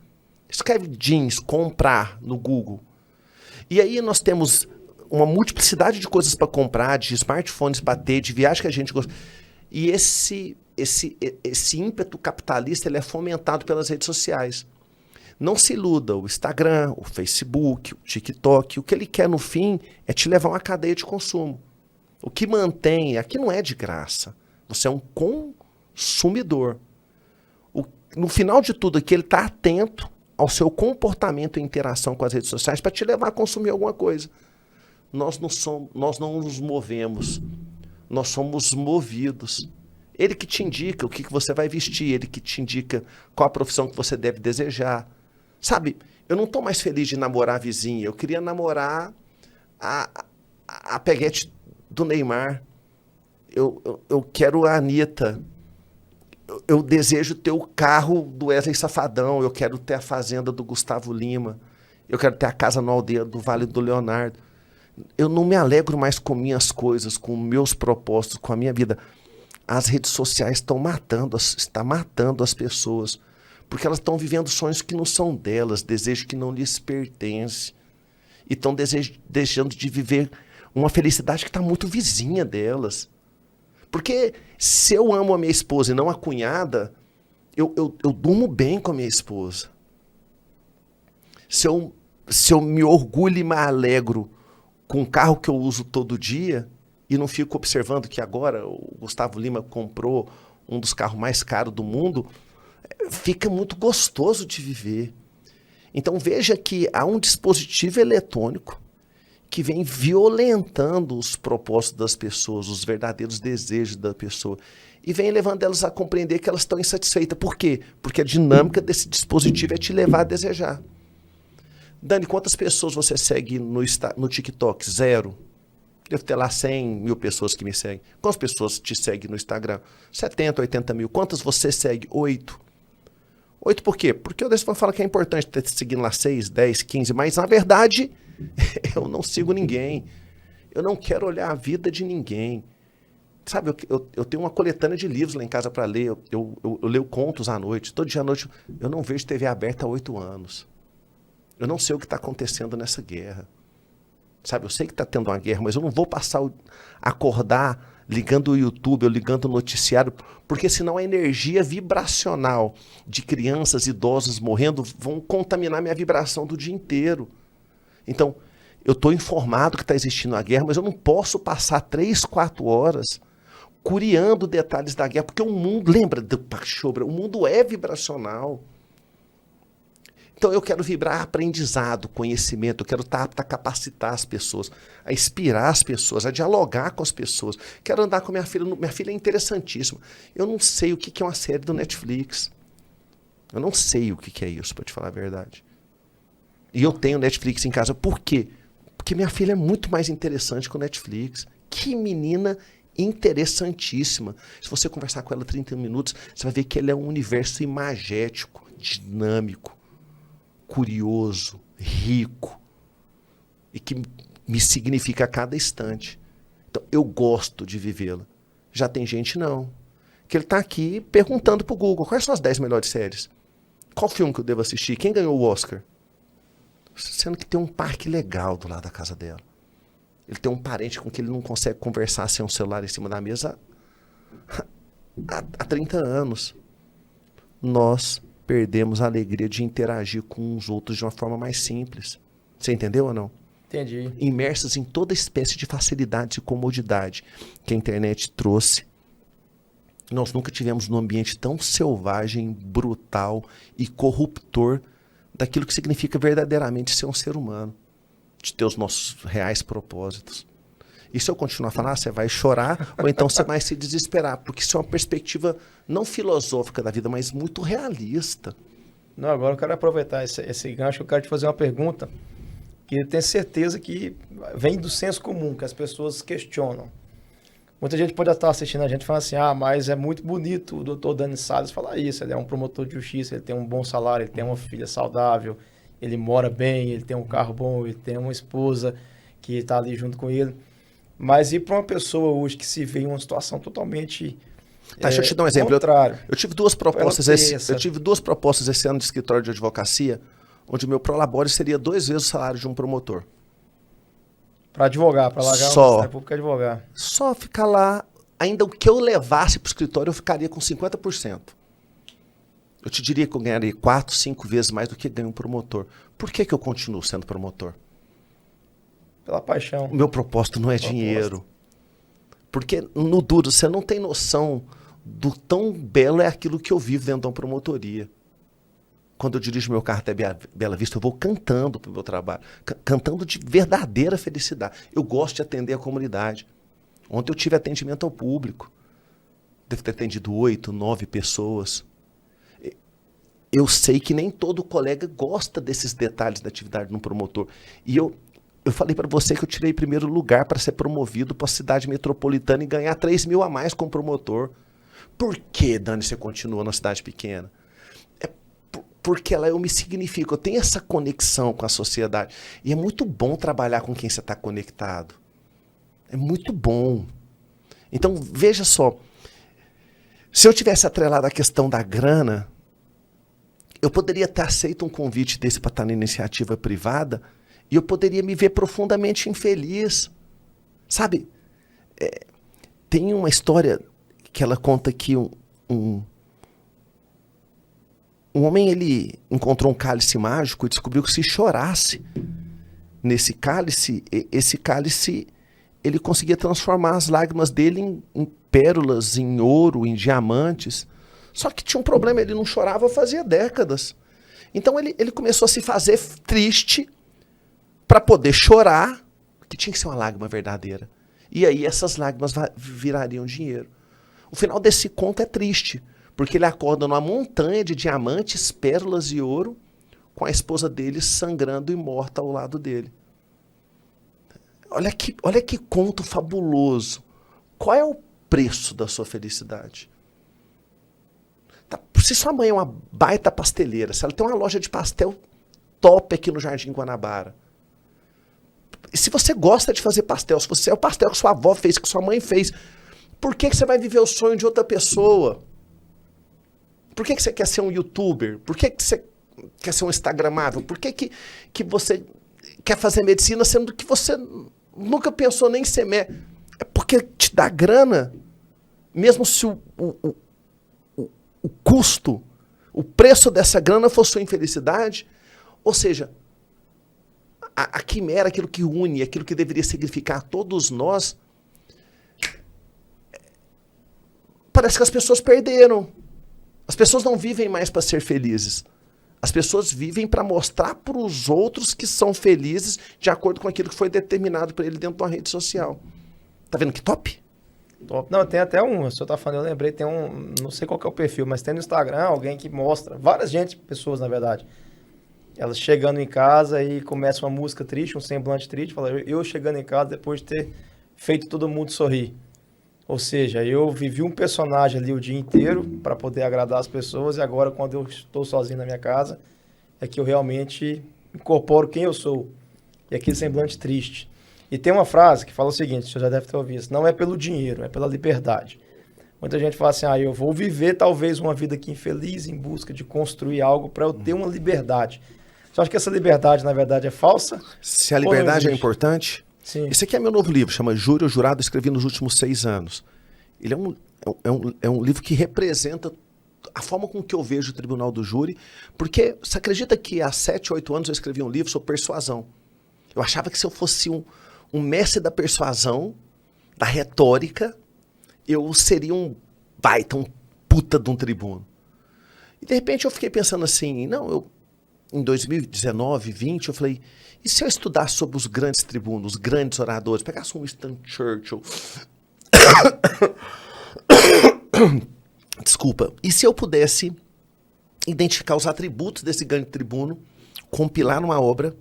Escreve jeans, comprar no Google. E aí nós temos uma multiplicidade de coisas para comprar, de smartphones para ter, de viagem que a gente gosta. E esse ímpeto capitalista ele é fomentado pelas redes sociais. Não se iluda, o Instagram, o Facebook, o TikTok, o que ele quer no fim é te levar a uma cadeia de consumo. O que mantém, aqui não é de graça, você é um consumidor. No final de tudo aqui, ele está atento ao seu comportamento e interação com as redes sociais para te levar a consumir alguma coisa. Nós não nos movemos, nós somos movidos. Ele que te indica o que você vai vestir, ele que te indica qual a profissão que você deve desejar. Sabe, eu não estou mais feliz de namorar a vizinha, eu queria namorar a peguete do Neymar. Eu quero a Anitta. Eu desejo ter o carro do Wesley Safadão, eu quero ter a fazenda do Gustavo Lima, eu quero ter a casa na aldeia do Vale do Leonardo. Eu não me alegro mais com minhas coisas, com meus propósitos, com a minha vida. As redes sociais estão matando as pessoas. Porque elas estão vivendo sonhos que não são delas, desejos que não lhes pertencem. E estão deixando de viver uma felicidade que está muito vizinha delas. Porque se eu amo a minha esposa e não a cunhada, eu durmo bem com a minha esposa. Se eu me orgulho e me alegro com o carro que eu uso todo dia e não fico observando que agora o Gustavo Lima comprou um dos carros mais caros do mundo, fica muito gostoso de viver. Então veja que há um dispositivo eletrônico que vem violentando os propósitos das pessoas, os verdadeiros desejos da pessoa, e vem levando elas a compreender que elas estão insatisfeitas. Por quê? Porque a dinâmica desse dispositivo é te levar a desejar. Dani, quantas pessoas você segue no TikTok? 0. Devo ter lá 100 mil pessoas que me seguem. Quantas pessoas te seguem no Instagram? 70, 80 mil. Quantas você segue? 8. 8 por quê? Porque o Deus fala que é importante ter seguindo lá 6, 10, 15, mas na verdade eu não sigo ninguém. Eu não quero olhar a vida de ninguém. Sabe, eu tenho uma coletânea de livros lá em casa para ler. Eu leio contos à noite. Todo dia à noite eu não vejo TV aberta há 8 anos. Eu não sei o que está acontecendo nessa guerra. Sabe, eu sei que está tendo uma guerra, mas eu não vou acordar ligando o YouTube ou ligando o noticiário, porque senão a energia vibracional de crianças, idosos morrendo vão contaminar minha vibração do dia inteiro. Então, eu estou informado que está existindo a guerra, mas eu não posso passar 3, 4 horas curiando detalhes da guerra, porque o mundo, lembra do Pachobra, o mundo é vibracional. Então eu quero vibrar aprendizado, conhecimento, eu quero estar apto a capacitar as pessoas, a inspirar as pessoas, a dialogar com as pessoas. Quero andar com minha filha. Minha filha é interessantíssima. Eu não sei o que é uma série do Netflix. Eu não sei o que é isso, para te falar a verdade. E eu tenho Netflix em casa. Por quê? Porque minha filha é muito mais interessante que o Netflix. Que menina interessantíssima. Se você conversar com ela 30 minutos, você vai ver que ela é um universo imagético, dinâmico, curioso, rico e que me significa a cada instante. Então, eu gosto de vivê-la. Já tem gente não. Que ele está aqui perguntando para o Google, quais são as 10 melhores séries? Qual filme que eu devo assistir? Quem ganhou o Oscar? Sendo que tem um parque legal do lado da casa dela. Ele tem um parente com quem ele não consegue conversar sem um celular em cima da mesa há 30 anos. Nós perdemos a alegria de interagir com os outros de uma forma mais simples. Você entendeu ou não? Entendi. Imersos em toda espécie de facilidade e comodidade que a internet trouxe. Nós nunca tivemos um ambiente tão selvagem, brutal e corruptor daquilo que significa verdadeiramente ser um ser humano, de ter os nossos reais propósitos. E se eu continuar a falar, você vai chorar ou então você vai se desesperar, porque isso é uma perspectiva não filosófica da vida, mas muito realista. Não, agora eu quero aproveitar esse gancho, eu quero te fazer uma pergunta que eu tenho certeza que vem do senso comum, que as pessoas questionam. Muita gente pode estar assistindo a gente e falar assim, mas é muito bonito o doutor Dani Salles falar isso, ele é um promotor de justiça, ele tem um bom salário, ele tem uma filha saudável, ele mora bem, ele tem um carro bom, ele tem uma esposa que está ali junto com ele. Mas e para uma pessoa hoje que se vê em uma situação totalmente deixa eu te dar um exemplo. contrário? Eu tive duas propostas esse ano de escritório de advocacia, onde o meu prolabore seria 2 vezes o salário de um promotor. Para advogar, para largar o Ministério Público e advogar. Só ficar lá, ainda o que eu levasse para o escritório, eu ficaria com 50%. Eu te diria que eu ganharia 4, 5 vezes mais do que ganha um promotor. Por que eu continuo sendo promotor? Pela paixão. O meu propósito não é dinheiro. Porque no duro, você não tem noção do tão belo é aquilo que eu vivo dentro de uma promotoria. Quando eu dirijo meu carro até Bela Vista, eu vou cantando para o meu trabalho. Cantando de verdadeira felicidade. Eu gosto de atender a comunidade. Ontem eu tive atendimento ao público. Devo ter atendido 8, 9 pessoas. Eu sei que nem todo colega gosta desses detalhes da atividade de um promotor. E eu falei para você que eu tirei primeiro lugar para ser promovido para a cidade metropolitana e ganhar 3 mil a mais como promotor. Por que, Dani, você continua na cidade pequena? Porque lá eu me significo, eu tenho essa conexão com a sociedade. E é muito bom trabalhar com quem você está conectado. É muito bom. Então, veja só. Se eu tivesse atrelado a questão da grana, eu poderia ter aceito um convite desse para estar na iniciativa privada e eu poderia me ver profundamente infeliz. Sabe, tem uma história que ela conta que um homem, ele encontrou um cálice mágico e descobriu que se chorasse nesse cálice, esse cálice, ele conseguia transformar as lágrimas dele em pérolas, em ouro, em diamantes. Só que tinha um problema, ele não chorava fazia décadas. Então ele começou a se fazer triste para poder chorar, que tinha que ser uma lágrima verdadeira. E aí essas lágrimas virariam dinheiro. O final desse conto é triste, porque ele acorda numa montanha de diamantes, pérolas e ouro, com a esposa dele sangrando e morta ao lado dele. Olha que conto fabuloso. Qual é o preço da sua felicidade? Tá, se sua mãe é uma baita pasteleira, se ela tem uma loja de pastel top aqui no Jardim Guanabara, e se você gosta de fazer pastel, se você é o pastel que sua avó fez, que sua mãe fez, por que você vai viver o sonho de outra pessoa? Por que você quer ser um youtuber? Por que você quer ser um instagramável? Por que você quer fazer medicina sendo que você nunca pensou nem em ser médico? É porque te dá grana, mesmo se o custo, o preço dessa grana for sua infelicidade. Ou seja, a quimera, aquilo que une, aquilo que deveria significar a todos nós, parece que as pessoas perderam. As pessoas não vivem mais para ser felizes. As pessoas vivem para mostrar para os outros que são felizes de acordo com aquilo que foi determinado para ele dentro de uma rede social. Tá vendo que top? Top. Não, tem até um, se eu tá falando, eu lembrei, tem um, não sei qual que é o perfil, mas tem no Instagram alguém que mostra, pessoas na verdade, elas chegando em casa e começa uma música triste, um semblante triste, fala, eu chegando em casa depois de ter feito todo mundo sorrir. Ou seja, eu vivi um personagem ali o dia inteiro para poder agradar as pessoas e agora quando eu estou sozinho na minha casa é que eu realmente incorporo quem eu sou. E aquele semblante triste. E tem uma frase que fala o seguinte, você já deve ter ouvido, não é pelo dinheiro, é pela liberdade. Muita gente fala assim, eu vou viver talvez uma vida aqui infeliz em busca de construir algo para eu ter uma liberdade. Você acha que essa liberdade, na verdade, é falsa? Se a liberdade é importante... Sim. Esse aqui é meu novo livro, chama Júri ou Jurado, escrevi nos últimos 6 anos. Ele é um livro que representa a forma com que eu vejo o Tribunal do Júri, porque você acredita que há 7, 8 anos eu escrevi um livro sobre persuasão. Eu achava que se eu fosse um mestre da persuasão, da retórica, eu seria um baita, um puta de um tribuno. E de repente eu fiquei pensando assim, em 2019, 20, eu falei, e se eu estudar sobre os grandes tribunos, os grandes oradores, pegasse um Winston Churchill, desculpa, e se eu pudesse identificar os atributos desse grande tribuno, compilar numa obra,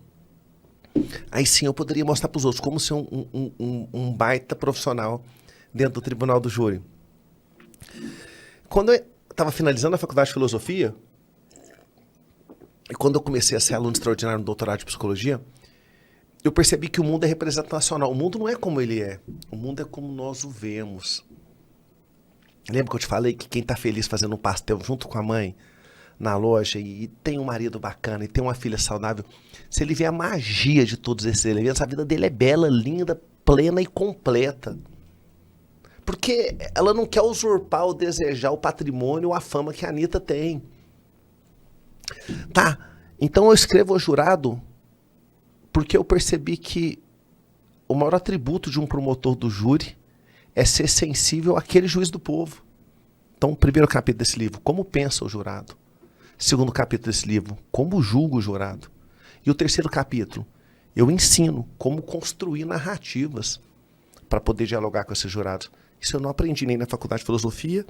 aí sim eu poderia mostrar para os outros como ser um baita profissional dentro do Tribunal do Júri. Quando eu estava finalizando a faculdade de filosofia, e quando eu comecei a ser aluno extraordinário no doutorado de psicologia, eu percebi que o mundo é representacional. O mundo não é como ele é. O mundo é como nós o vemos. Lembra que eu te falei que quem está feliz fazendo um pastel junto com a mãe na loja e tem um marido bacana e tem uma filha saudável, se ele vê a magia de todos esses elementos, a vida dele é bela, linda, plena e completa. Porque ela não quer usurpar ou desejar o patrimônio ou a fama que a Anitta tem. Tá, então eu escrevo ao jurado porque eu percebi que o maior atributo de um promotor do júri é ser sensível àquele juiz do povo. Então, o primeiro capítulo desse livro, como pensa o jurado? Segundo capítulo desse livro, como julga o jurado? E o terceiro capítulo, eu ensino como construir narrativas para poder dialogar com esses jurados. Isso eu não aprendi nem na faculdade de filosofia,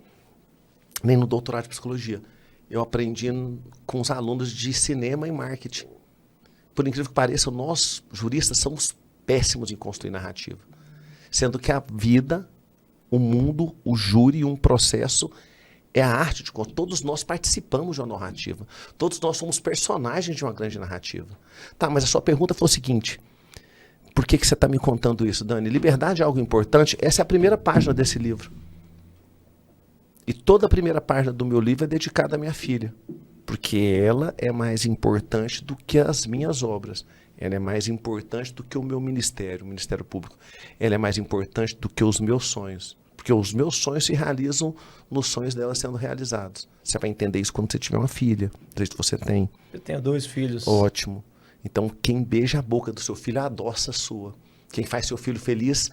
nem no doutorado de psicologia. Eu aprendi com os alunos de cinema e marketing. Por incrível que pareça, nós, juristas, somos péssimos em construir narrativa. Sendo que a vida, o mundo, o júri, um processo, é a arte de contar. Todos nós participamos de uma narrativa. Todos nós somos personagens de uma grande narrativa. Tá, mas a sua pergunta foi o seguinte, por que você está me contando isso, Dani? Liberdade é algo importante? Essa é a primeira página desse livro. E toda a primeira página do meu livro é dedicada à minha filha. Porque ela é mais importante do que as minhas obras. Ela é mais importante do que o meu ministério, o Ministério Público. Ela é mais importante do que os meus sonhos. Porque os meus sonhos se realizam nos sonhos dela sendo realizados. Você vai entender isso quando você tiver uma filha. Do jeito que você tem. Eu tenho 2 filhos. Ótimo. Então, quem beija a boca do seu filho adoça a sua. Quem faz seu filho feliz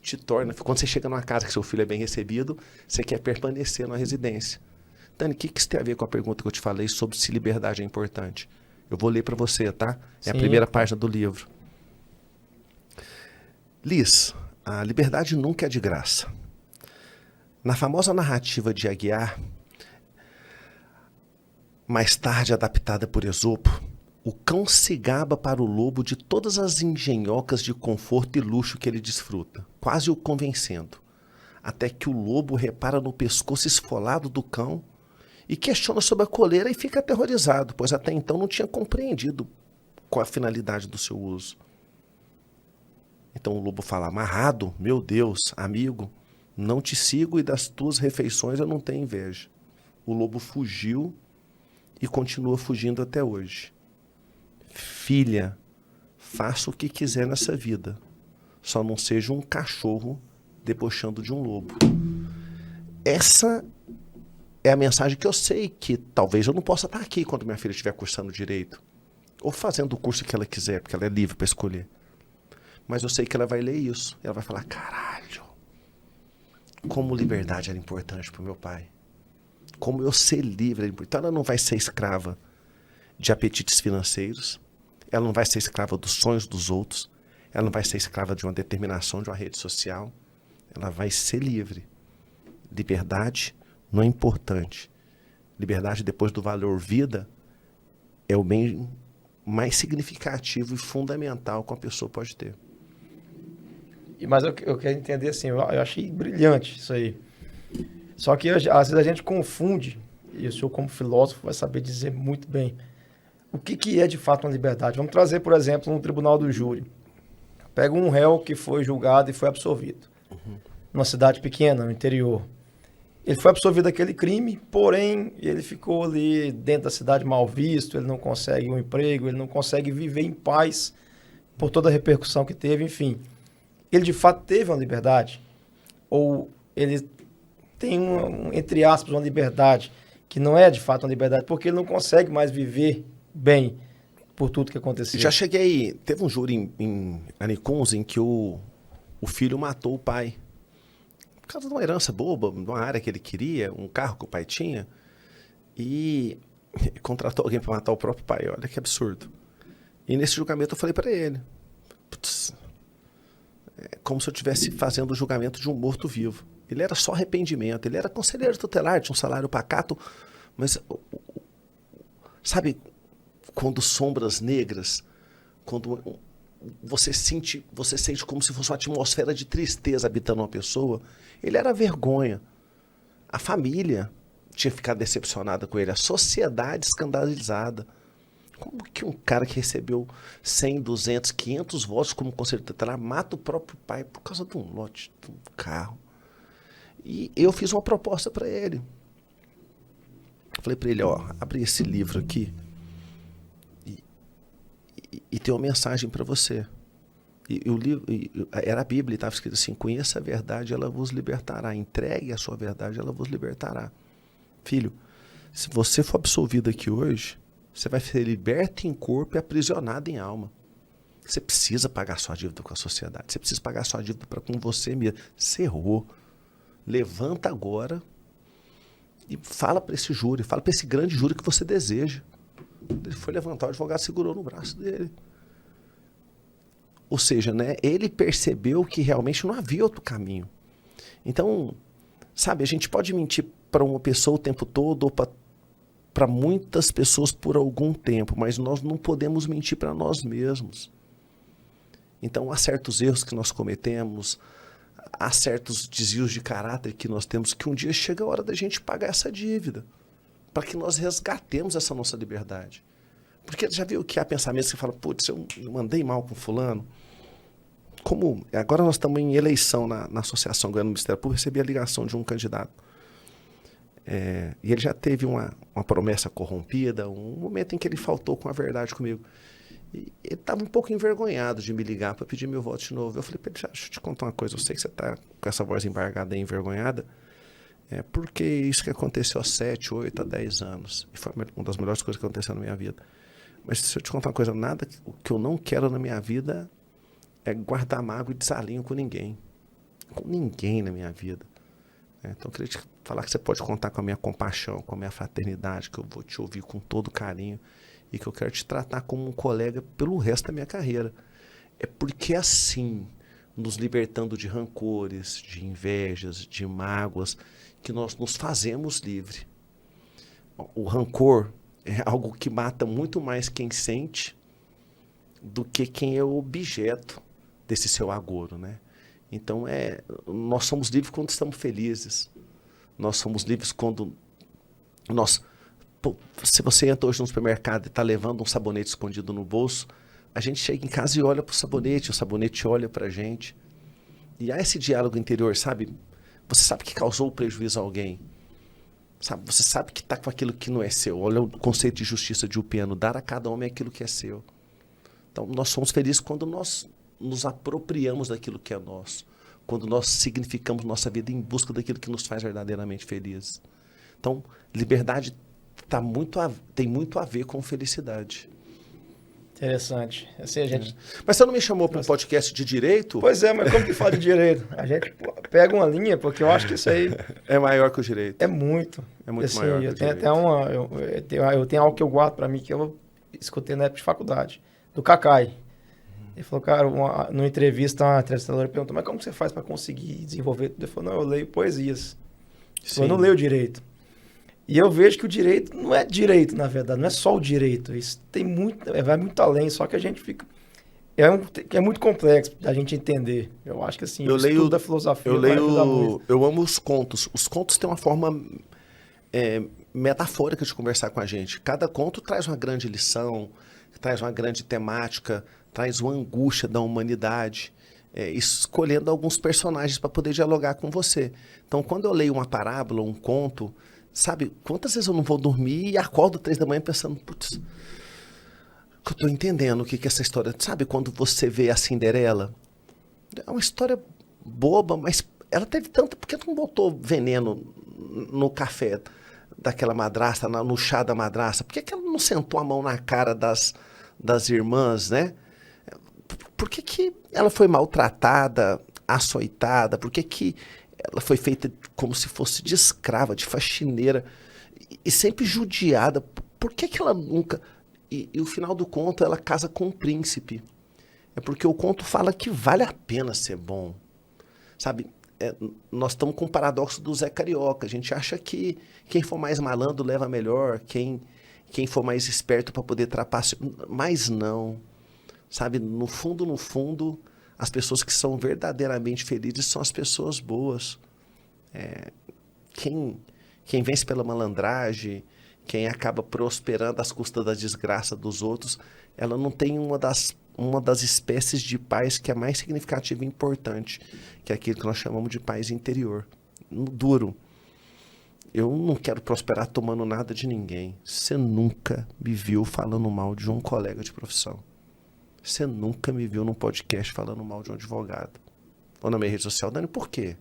te torna. Quando você chega numa casa que seu filho é bem recebido, você quer permanecer na residência. Dani, o que isso tem a ver com a pergunta que eu te falei sobre se liberdade é importante? Eu vou ler para você, tá? É a primeira página do livro. Liz, a liberdade nunca é de graça. Na famosa narrativa de Aguiar, mais tarde adaptada por Esopo, o cão se gaba para o lobo de todas as engenhocas de conforto e luxo que ele desfruta, quase o convencendo, até que o lobo repara no pescoço esfolado do cão e questiona sobre a coleira e fica aterrorizado, pois até então não tinha compreendido qual a finalidade do seu uso. Então o lobo fala: amarrado, meu Deus, amigo, não te sigo e das tuas refeições eu não tenho inveja. O lobo fugiu e continua fugindo até hoje. Filha, faça o que quiser nessa vida, só não seja um cachorro debochando de um lobo. Essa é a mensagem que eu sei que talvez eu não possa estar aqui quando minha filha estiver cursando direito, ou fazendo o curso que ela quiser, porque ela é livre para escolher. Mas eu sei que ela vai ler isso, e ela vai falar: caralho, como liberdade era importante para o meu pai. Como eu ser livre era importante. Então ela não vai ser escrava de apetites financeiros, ela não vai ser escrava dos sonhos dos outros, ela não vai ser escrava de uma determinação de uma rede social, ela vai ser livre. Liberdade não é importante. Liberdade depois do valor vida é o bem mais significativo e fundamental que uma pessoa pode ter. Mas eu quero entender assim, eu achei brilhante isso aí. Só que às vezes a gente confunde, e o senhor como filósofo vai saber dizer muito bem, o que é de fato uma liberdade. Vamos trazer, por exemplo, um tribunal do júri. Pega um réu que foi julgado e foi absolvido. Numa cidade pequena, no interior. Ele foi absolvido daquele crime, porém ele ficou ali dentro da cidade mal visto, ele não consegue um emprego, ele não consegue viver em paz por toda a repercussão que teve, enfim. Ele de fato teve uma liberdade? Ou ele tem, entre aspas, uma liberdade que não é de fato uma liberdade, porque ele não consegue mais viver bem por tudo que aconteceu? Já cheguei... Teve um júri em Aricuns em que o filho matou o pai. Por causa de uma herança boba, de uma área que ele queria, um carro que o pai tinha, e contratou alguém para matar o próprio pai. Olha que absurdo. E nesse julgamento eu falei para ele: putz, é como se eu estivesse fazendo o julgamento de um morto-vivo. Ele era só arrependimento, ele era conselheiro tutelar, tinha um salário pacato, mas sabe quando sombras negras, quando você sente como se fosse uma atmosfera de tristeza habitando uma pessoa? Ele era vergonha. A família tinha ficado decepcionada com ele, a sociedade escandalizada. Como que um cara que recebeu 100, 200, 500 votos como conselheiro tutelar mata o próprio pai por causa de um lote, de um carro? E eu fiz uma proposta para ele. Falei para ele: ó, abre esse livro aqui e tem uma mensagem para você. E o livro era a Bíblia, estava escrito assim: conheça a verdade, ela vos libertará. Entregue a sua verdade, ela vos libertará. Filho, se você for absolvido aqui hoje, você vai ser liberto em corpo e aprisionado em alma. Você precisa pagar sua dívida com a sociedade. Você precisa pagar sua dívida com você mesmo. Você errou. Levanta agora e fala para esse júri, fala para esse grande júri que você deseja. Ele foi levantar, o advogado segurou no braço dele. Ou seja, né, ele percebeu que realmente não havia outro caminho. Então, sabe, a gente pode mentir para uma pessoa o tempo todo ou para muitas pessoas por algum tempo, mas nós não podemos mentir para nós mesmos. Então, há certos erros que nós cometemos, há certos desvios de caráter que nós temos, que um dia chega a hora da gente pagar essa dívida, para que nós resgatemos essa nossa liberdade. Porque já viu que há pensamentos que falam: putz, eu mandei mal com fulano. Como agora nós estamos em eleição na Associação Goiana do Ministério Público, recebi a ligação de um candidato. E ele já teve uma promessa corrompida, um momento em que ele faltou com a verdade comigo. E ele estava um pouco envergonhado de me ligar para pedir meu voto de novo. Eu falei para ele, deixa eu te contar uma coisa, eu sei que você está com essa voz embargada e envergonhada, porque isso que aconteceu há 7, 8, há 10 anos. E foi uma das melhores coisas que aconteceu na minha vida. Mas se eu te contar uma coisa, o que eu não quero na minha vida é guardar mágoa e desalinho com ninguém. Com ninguém na minha vida. Então eu queria te falar que você pode contar com a minha compaixão, com a minha fraternidade, que eu vou te ouvir com todo carinho e que eu quero te tratar como um colega pelo resto da minha carreira. É porque assim, nos libertando de rancores, de invejas, de mágoas, que nós nos fazemos livre. O rancor é algo que mata muito mais quem sente do que quem é o objeto desse seu agouro, né? Então, nós somos livres quando estamos felizes. Nós somos livres quando se você entra hoje no supermercado e está levando um sabonete escondido no bolso, a gente chega em casa e olha para o sabonete olha para a gente. E há esse diálogo interior, sabe? Você sabe que causou prejuízo a alguém. Sabe? Você sabe que está com aquilo que não é seu. Olha o conceito de justiça de Upiano, dar a cada homem aquilo que é seu. Então, nós somos felizes quando nós nos apropriamos daquilo que é nosso, quando nós significamos nossa vida em busca daquilo que nos faz verdadeiramente felizes. Então, liberdade tem muito a ver com felicidade. Interessante. Assim, a gente... Mas você não me chamou para um podcast de direito? Pois é, mas como que fala de direito? A gente pega uma linha, porque eu acho que isso aí... É maior que o direito. É muito. É muito assim, maior que o direito. Eu tenho algo que eu guardo para mim, que eu escutei na época de faculdade, do Cacai. Ele falou, cara, numa entrevista, uma entrevistadora perguntou, mas como que você faz para conseguir desenvolver tudo? Ele falou, não, eu leio poesias. Eu não leio direito. E eu vejo que o direito não é direito, na verdade, não é só o direito. Isso tem vai muito além, só que a gente fica... É muito complexo da gente entender. Eu acho que assim, o estudo da filosofia vai ajudar muito. Eu amo os contos. Os contos têm uma forma metafórica de conversar com a gente. Cada conto traz uma grande lição, traz uma grande temática, traz uma angústia da humanidade, escolhendo alguns personagens para poder dialogar com você. Então, quando eu leio uma parábola, um conto, sabe, quantas vezes eu não vou dormir e acordo 3 da manhã pensando, putz, que eu estou entendendo o que é essa história. Sabe quando você vê a Cinderela? É uma história boba, mas ela teve tanto... Por que tu não botou veneno no café daquela madrasta, no chá da madrasta? Por que ela não sentou a mão na cara das irmãs, né? Por que ela foi maltratada, açoitada? Por que ela foi feita como se fosse de escrava, de faxineira, e sempre judiada? Por que ela nunca... E o final do conto, ela casa com um príncipe. É porque o conto fala que vale a pena ser bom. Sabe, nós estamos com o paradoxo do Zé Carioca. A gente acha que quem for mais malandro leva melhor, quem for mais esperto para poder trapacear. Mas não. Sabe, no fundo, as pessoas que são verdadeiramente felizes são as pessoas boas. Quem vence pela malandragem, quem acaba prosperando às custas da desgraça dos outros, ela não tem uma das espécies de paz que é mais significativa e importante, que é aquilo que nós chamamos de paz interior. No duro. Eu não quero prosperar tomando nada de ninguém. Você nunca me viu falando mal de um colega de profissão. Você nunca me viu num podcast falando mal de um advogado. Ou na minha rede social. Dani, por quê?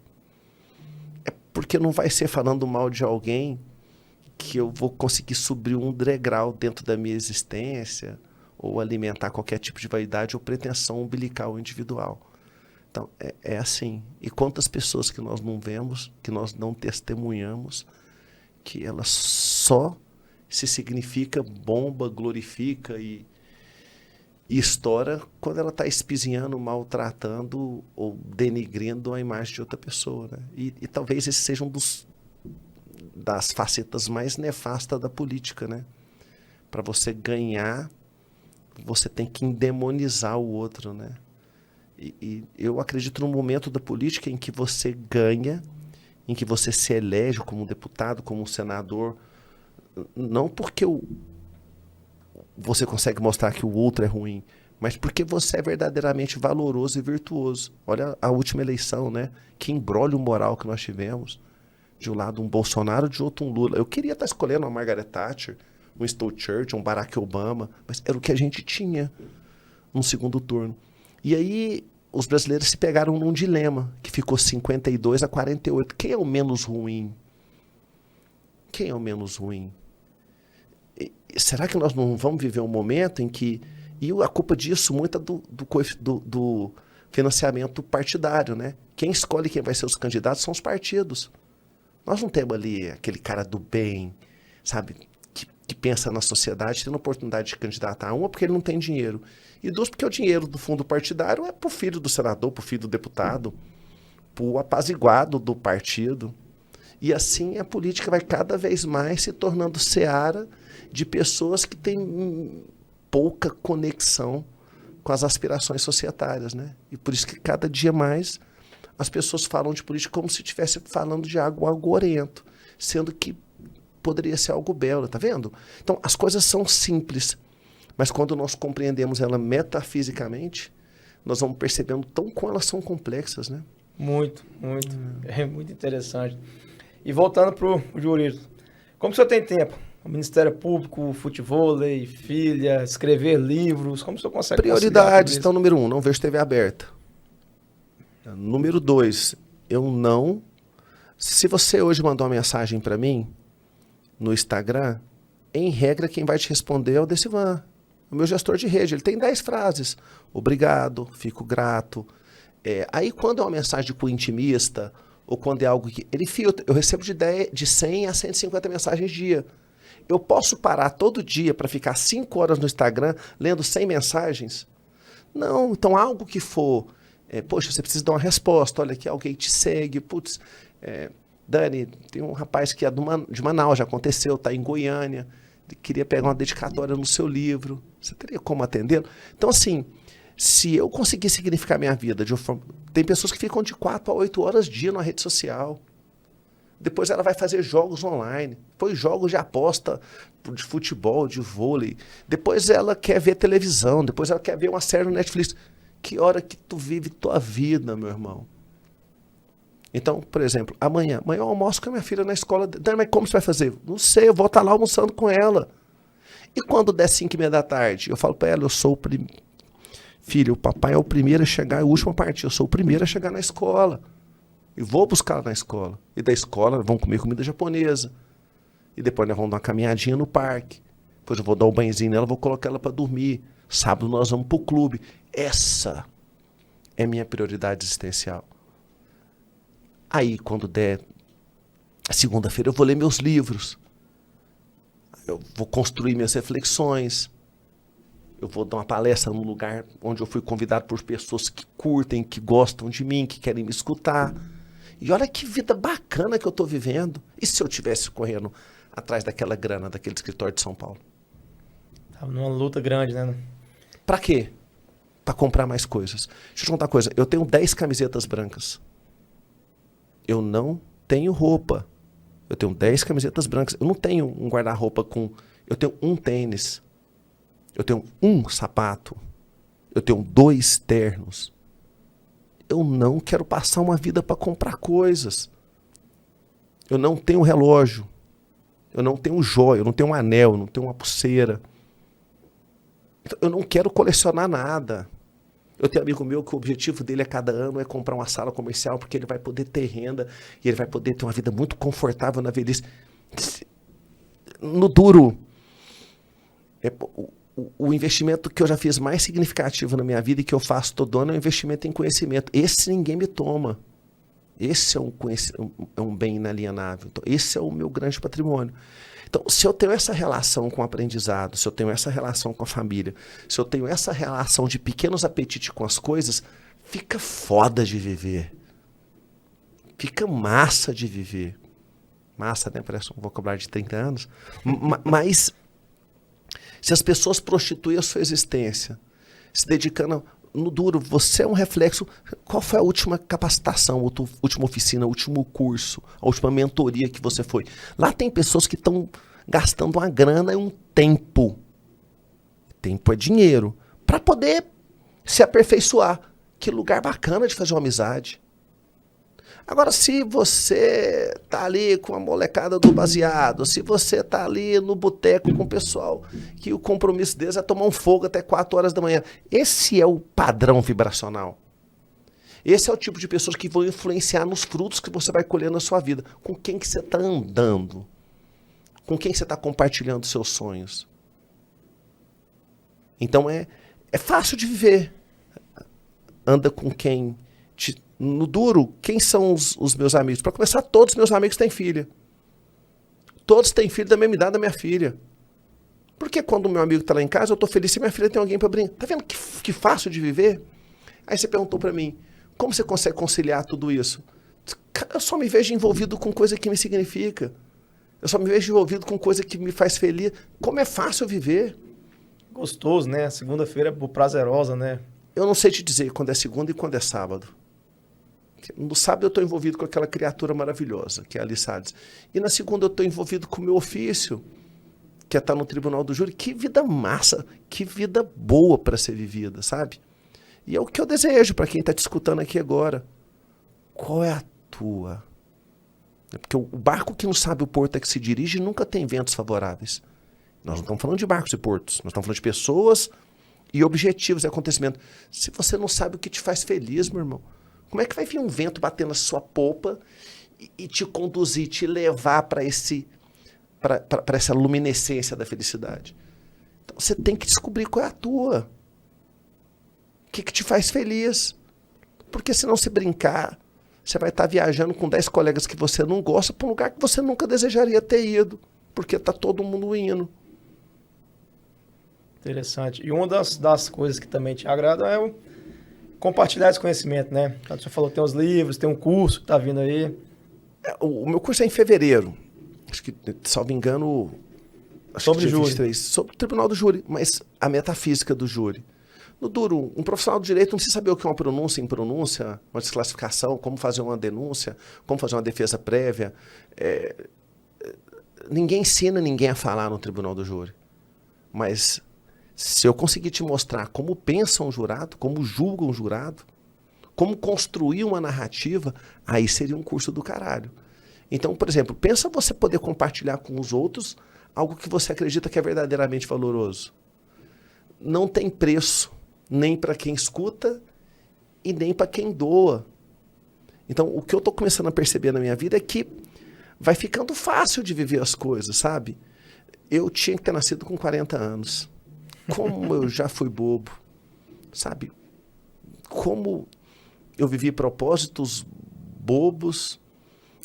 É porque não vai ser falando mal de alguém que eu vou conseguir subir um degrau dentro da minha existência ou alimentar qualquer tipo de vaidade ou pretensão umbilical individual. Então, é assim. E quantas pessoas que nós não vemos, que nós não testemunhamos, que ela só se significa, bomba, glorifica e estoura quando ela está espizinhando, maltratando ou denigrindo a imagem de outra pessoa, né? E talvez esse seja das facetas mais nefastas da política, né? Para você ganhar, você tem que endemonizar o outro, né? E eu acredito no momento da política em que você ganha, em que você se elege como um deputado, como um senador, não porque você consegue mostrar que o outro é ruim, mas porque você é verdadeiramente valoroso e virtuoso. Olha a última eleição, né? Que imbróglio moral que nós tivemos. De um lado um Bolsonaro, de outro um Lula. Eu queria estar escolhendo uma Margaret Thatcher, um Winston Churchill, um Barack Obama, mas era o que a gente tinha no segundo turno. E aí os brasileiros se pegaram num dilema, que ficou 52-48. Quem é o menos ruim? Quem é o menos ruim? Será que nós não vamos viver um momento em que... E a culpa disso muito é do financiamento partidário, né? Quem escolhe quem vai ser os candidatos são os partidos. Nós não temos ali aquele cara do bem, sabe? Que pensa na sociedade, tendo a oportunidade de candidatar. Uma, porque ele não tem dinheiro. E duas, porque o dinheiro do fundo partidário é pro filho do senador, pro filho do deputado, pro apaziguado do partido. E assim a política vai cada vez mais se tornando seara de pessoas que têm pouca conexão com as aspirações societárias, né? E por isso que cada dia mais as pessoas falam de política como se estivesse falando de algo agorento, sendo que poderia ser algo belo, tá vendo? Então, as coisas são simples, mas quando nós compreendemos ela metafisicamente, nós vamos percebendo tão como elas são complexas, né? Muito. É muito interessante. E voltando para o jurídico, como o senhor tem tempo? O Ministério Público, futevôlei, filha, escrever livros, como o senhor consegue Prioridades. Então, número 1, não vejo TV aberta. Número 2, eu não... Se você hoje mandou uma mensagem para mim no Instagram, em regra, quem vai te responder é o Decivan, o meu gestor de rede. Ele tem 10 frases. Obrigado, fico grato. Aí, quando é uma mensagem com intimista, ou quando é algo que... Ele filtra. Eu recebo de 100 a 150 mensagens dia. Eu posso parar todo dia para ficar 5 horas no Instagram lendo 100 mensagens? Não. Então, algo que for... poxa, você precisa dar uma resposta. Olha aqui, alguém te segue. Putz, Dani, tem um rapaz que é de Manaus, já aconteceu, está em Goiânia. Queria pegar uma dedicatória no seu livro. Você teria como atendê-lo? Então, assim, se eu conseguir significar minha vida de uma forma... Tem pessoas que ficam de 4 a 8 horas dia na rede social. Depois ela vai fazer jogos online. Depois jogos de aposta de futebol, de vôlei. Depois ela quer ver televisão. Depois ela quer ver uma série no Netflix. Que hora que tu vive tua vida, meu irmão? Então, por exemplo, amanhã eu almoço com a minha filha na escola. Mas como você vai fazer? Não sei, eu vou estar lá almoçando com ela. E quando der 5h30 da tarde, eu falo para ela, eu sou o primeiro... Filho, o papai é o primeiro a chegar, é o último a partir. Eu sou o primeiro a chegar na escola. E vou buscar ela na escola. E da escola, vão comer comida japonesa. E depois nós vamos dar uma caminhadinha no parque. Depois eu vou dar um banhozinho nela, vou colocar ela para dormir. Sábado nós vamos pro clube. Essa é minha prioridade existencial. Aí, quando der segunda-feira, eu vou ler meus livros. Eu vou construir minhas reflexões. Eu vou dar uma palestra num lugar onde eu fui convidado por pessoas que curtem, que gostam de mim, que querem me escutar. E olha que vida bacana que eu estou vivendo. E se eu estivesse correndo atrás daquela grana, daquele escritório de São Paulo? Tava numa luta grande, né? Pra quê? Pra comprar mais coisas. Deixa eu te contar uma coisa. Eu tenho 10 camisetas brancas. Eu não tenho roupa. Eu tenho 10 camisetas brancas. Eu não tenho um guarda-roupa com... Eu tenho um tênis. Eu tenho um sapato. Eu tenho 2 ternos. Eu não quero passar uma vida para comprar coisas. Eu não tenho relógio. Eu não tenho joia. Eu não tenho um anel. Eu não tenho uma pulseira. Eu não quero colecionar nada. Eu tenho um amigo meu que o objetivo dele a cada ano é comprar uma sala comercial porque ele vai poder ter renda e ele vai poder ter uma vida muito confortável na velhice. No duro, o investimento que eu já fiz mais significativo na minha vida e que eu faço todo ano é um investimento em conhecimento. Esse ninguém me toma. Esse é um bem inalienável. Então, esse é o meu grande patrimônio. Então, se eu tenho essa relação com o aprendizado, se eu tenho essa relação com a família, se eu tenho essa relação de pequenos apetites com as coisas, fica foda de viver. Fica massa de viver. Massa, né? Parece um vocabulário de 30 anos. Mas, se as pessoas prostituem a sua existência, se dedicando... No duro, você é um reflexo. Qual foi a última capacitação, a última oficina, o último curso, a última mentoria que você foi? Lá tem pessoas que estão gastando uma grana e um tempo. Tempo é dinheiro. Para poder se aperfeiçoar. Que lugar bacana de fazer uma amizade. Agora, se você tá ali com a molecada do baseado, se você tá ali no boteco com o pessoal, que o compromisso deles é tomar um fogo até 4 horas da manhã. Esse é o padrão vibracional. Esse é o tipo de pessoas que vão influenciar nos frutos que você vai colher na sua vida. Com quem que você está andando? Com quem você está compartilhando seus sonhos? Então é fácil de viver. Anda com quem? No duro, quem são os meus amigos? Para começar, todos os meus amigos têm filha. Todos têm filho da mesma idade da minha filha. Porque quando o meu amigo está lá em casa, eu estou feliz se minha filha tem alguém para brincar. Tá vendo que fácil de viver? Aí você perguntou para mim, como você consegue conciliar tudo isso? Eu só me vejo envolvido com coisa que me significa. Eu só me vejo envolvido com coisa que me faz feliz. Como é fácil viver. Gostoso, né? Segunda-feira é prazerosa, né? Eu não sei te dizer quando é segunda e quando é sábado. No sábado eu estou envolvido com aquela criatura maravilhosa, que é a Alice Salles. E na segunda eu estou envolvido com o meu ofício, que é estar no tribunal do júri. Que vida massa, que vida boa para ser vivida, sabe? E é o que eu desejo para quem está te escutando aqui agora. Qual é a tua? Porque o barco que não sabe o porto é que se dirige nunca tem ventos favoráveis. Nós não estamos falando de barcos e portos. Nós estamos falando de pessoas e objetivos e acontecimentos. Se você não sabe o que te faz feliz, meu irmão, como é que vai vir um vento bater na sua polpa e te conduzir, te levar para essa luminescência da felicidade? Então você tem que descobrir qual é a tua. O que te faz feliz? Porque se não se brincar, você vai estar viajando com 10 colegas que você não gosta para um lugar que você nunca desejaria ter ido, porque está todo mundo indo. Interessante. E uma das coisas que também te agrada é compartilhar esse conhecimento, né? Você falou que tem os livros, tem um curso que está vindo aí. O meu curso é em fevereiro. Acho que, salvo engano, sobre júri. 23, sobre o tribunal do júri, mas a metafísica do júri. No duro, um profissional do direito não precisa saber o que é uma pronúncia, impronúncia, uma desclassificação, como fazer uma denúncia, como fazer uma defesa prévia. Ninguém ensina ninguém a falar no tribunal do júri. Mas se eu conseguir te mostrar como pensa um jurado, como julga um jurado, como construir uma narrativa, aí seria um curso do caralho. Então, por exemplo, pensa você poder compartilhar com os outros algo que você acredita que é verdadeiramente valoroso. Não tem preço, nem para quem escuta e nem para quem doa. Então, o que eu estou começando a perceber na minha vida é que vai ficando fácil de viver as coisas, sabe? Eu tinha que ter nascido com 40 anos. Como eu já fui bobo, sabe? Como eu vivi propósitos bobos.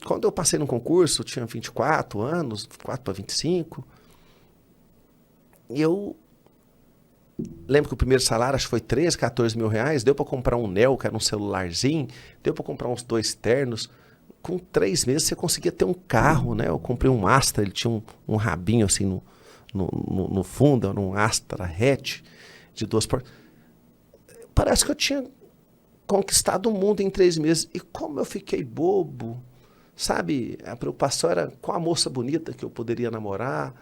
Quando eu passei no concurso, eu tinha 24 anos, 4 para 25. E eu lembro que o primeiro salário, acho que foi 13, 14 mil reais. Deu para comprar um Neo, que era um celularzinho. Deu para comprar uns 2 ternos. Com 3 meses você conseguia ter um carro, né? Eu comprei um Astra, ele tinha um rabinho assim no fundo, era um Astra hatch de 2 portas. Parece que eu tinha conquistado o mundo em 3 meses. E como eu fiquei bobo, sabe? A preocupação era com a moça bonita que eu poderia namorar.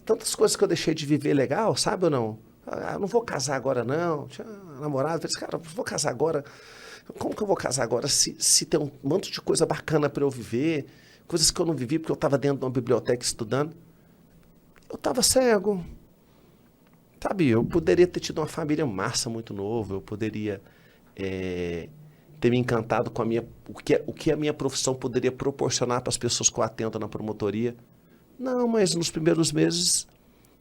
Tantas coisas que eu deixei de viver legal, sabe ou não? Eu não vou casar agora, não. Tinha namorado, eu disse, cara, vou casar agora. Como que eu vou casar agora se tem um monte de coisa bacana para eu viver? Coisas que eu não vivi porque eu estava dentro de uma biblioteca estudando. Eu estava cego. Sabe, eu poderia ter tido uma família massa muito novo, eu poderia ter me encantado com o que a minha profissão poderia proporcionar para as pessoas que eu atendo na promotoria. Não, mas nos primeiros meses,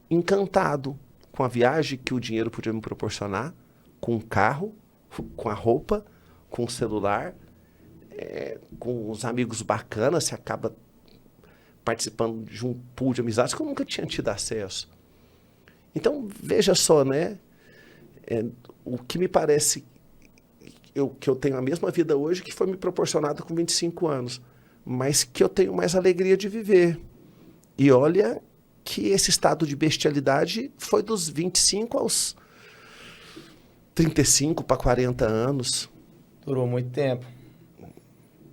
encantado com a viagem que o dinheiro podia me proporcionar, com o carro, com a roupa, com o celular, com os amigos bacanas, você acaba participando de um pool de amizades que eu nunca tinha tido acesso. Então, veja só, né? O que me parece que eu tenho a mesma vida hoje que foi me proporcionada com 25 anos, mas que eu tenho mais alegria de viver. E olha que esse estado de bestialidade foi dos 25 aos 35 para 40 anos. Durou muito tempo.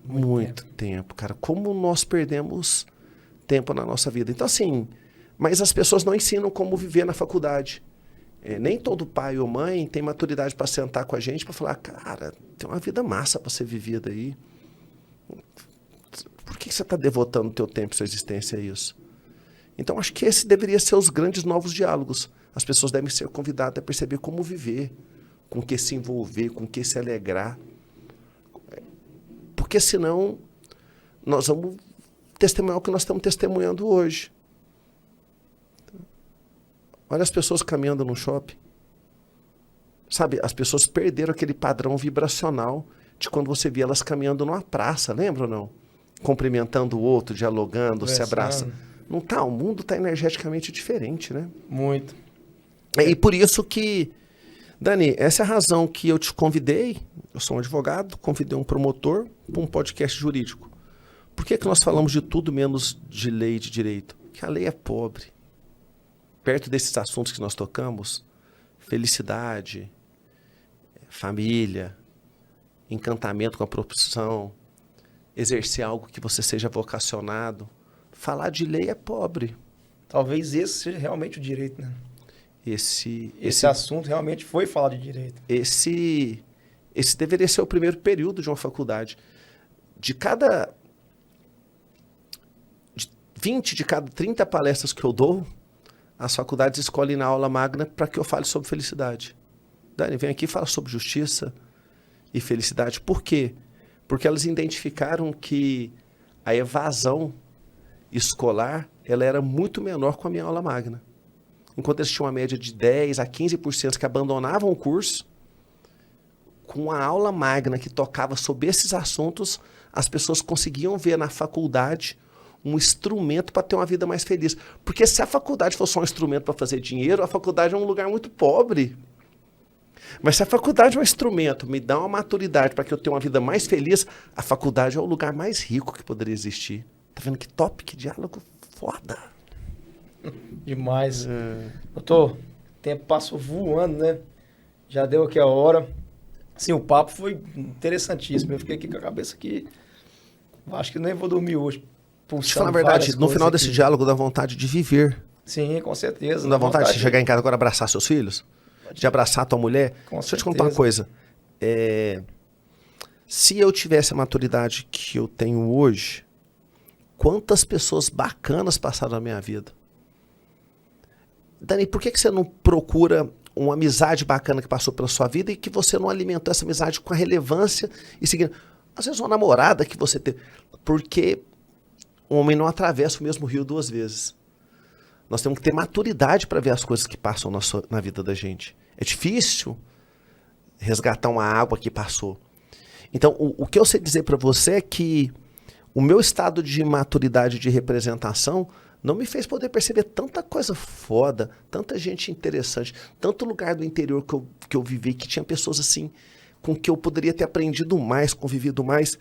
Muito tempo, cara. Como nós perdemos tempo na nossa vida. Então, assim, mas as pessoas não ensinam como viver na faculdade. Nem todo pai ou mãe tem maturidade para sentar com a gente para falar, cara, tem uma vida massa para ser vivida aí. Por que você está devotando o teu tempo e sua existência a isso? Então, acho que esse deveria ser os grandes novos diálogos. As pessoas devem ser convidadas a perceber como viver, com o que se envolver, com o que se alegrar. Porque senão, nós vamos testemunhar o que nós estamos testemunhando hoje. Olha as pessoas caminhando no shopping. Sabe, as pessoas perderam aquele padrão vibracional de quando você via elas caminhando numa praça, lembra ou não? Cumprimentando o outro, dialogando, se abraçando. Não tá, o mundo está energeticamente diferente, né? Muito. E por isso que, Dani, essa é a razão que eu te convidei, eu sou um advogado, convidei um promotor para um podcast jurídico. Por que nós falamos de tudo menos de lei e de direito? Porque a lei é pobre. Perto desses assuntos que nós tocamos, felicidade, família, encantamento com a profissão, exercer algo que você seja vocacionado, falar de lei é pobre. Talvez esse seja realmente o direito, né? Esse assunto realmente foi falar de direito. Esse deveria ser o primeiro período de uma faculdade. De 20 de cada 30 palestras que eu dou, as faculdades escolhem na aula magna para que eu fale sobre felicidade. Dani, vem aqui e fala sobre justiça e felicidade. Por quê? Porque elas identificaram que a evasão escolar ela era muito menor com a minha aula magna. Enquanto eles tinham uma média de 10% a 15% que abandonavam o curso, com a aula magna que tocava sobre esses assuntos, as pessoas conseguiam ver na faculdade um instrumento para ter uma vida mais feliz. Porque se a faculdade fosse só um instrumento para fazer dinheiro, a faculdade é um lugar muito pobre. Mas se a faculdade é um instrumento, me dá uma maturidade para que eu tenha uma vida mais feliz, a faculdade é o lugar mais rico que poderia existir. Tá vendo que top, que diálogo foda. Demais. Doutor, o tempo passou voando, né? Já deu aqui a hora. Sim, o papo foi interessantíssimo. Eu fiquei aqui com a cabeça que acho que nem vou dormir hoje. Deixa eu falar a verdade, no final desse diálogo dá vontade de viver. Sim, com certeza. Não dá vontade de chegar em casa agora e abraçar seus filhos? De abraçar tua mulher? Deixa eu te contar uma coisa. Se eu tivesse a maturidade que eu tenho hoje, quantas pessoas bacanas passaram na minha vida? Dani, por que você não procura uma amizade bacana que passou pela sua vida e que você não alimentou essa amizade com a relevância e seguindo? Às vezes uma namorada que você teve. Porque o homem não atravessa o mesmo rio duas vezes. Nós temos que ter maturidade para ver as coisas que passam na vida da gente. É difícil resgatar uma água que passou. Então, o que eu sei dizer para você é que o meu estado de maturidade de representação não me fez poder perceber tanta coisa foda, tanta gente interessante, tanto lugar do interior que eu vivi, que tinha pessoas assim, com que eu poderia ter aprendido mais, convivido mais.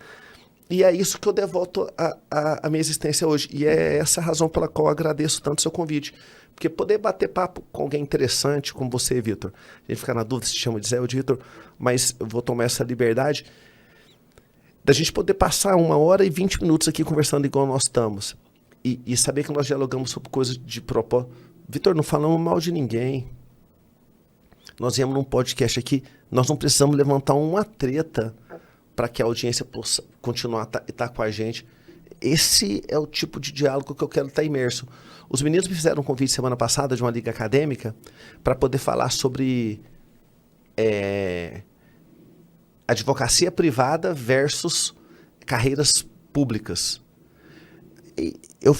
E é isso que eu devoto à minha existência hoje. E é essa a razão pela qual eu agradeço tanto o seu convite. Porque poder bater papo com alguém interessante como você, Vitor, a gente fica na dúvida se chama de Zé ou de Vitor, mas eu vou tomar essa liberdade da gente poder passar 1h20 aqui conversando igual nós estamos. E saber que nós dialogamos sobre coisas de propósito. Vitor, não falamos mal de ninguém. Nós viemos num podcast aqui, nós não precisamos levantar uma treta para que a audiência possa continuar a estar com a gente. Esse é o tipo de diálogo que eu quero estar imerso. Os meninos me fizeram um convite semana passada de uma liga acadêmica para poder falar sobre advocacia privada versus carreiras públicas. E eu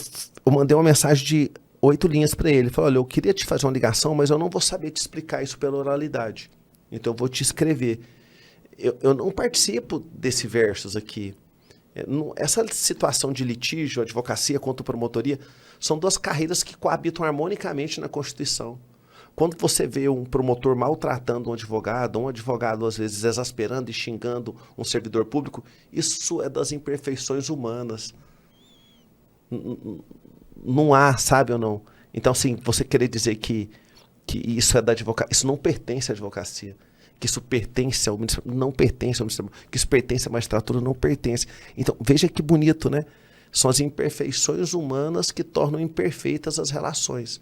mandei uma mensagem de 8 linhas para ele. Falei, olha, eu queria te fazer uma ligação, mas eu não vou saber te explicar isso pela oralidade. Então eu vou te escrever. Eu não participo desse versus aqui. Essa situação de litígio, advocacia contra promotoria, são duas carreiras que coabitam harmonicamente na Constituição. Quando você vê um promotor maltratando um advogado às vezes exasperando e xingando um servidor público, isso é das imperfeições humanas. Não há, sabe ou não? Então, assim, você querer dizer que isso é da advocacia, isso não pertence à advocacia. Que isso pertence ao Ministério, não pertence ao Ministério, que isso pertence à magistratura, não pertence. Então, veja que bonito, né? São as imperfeições humanas que tornam imperfeitas as relações.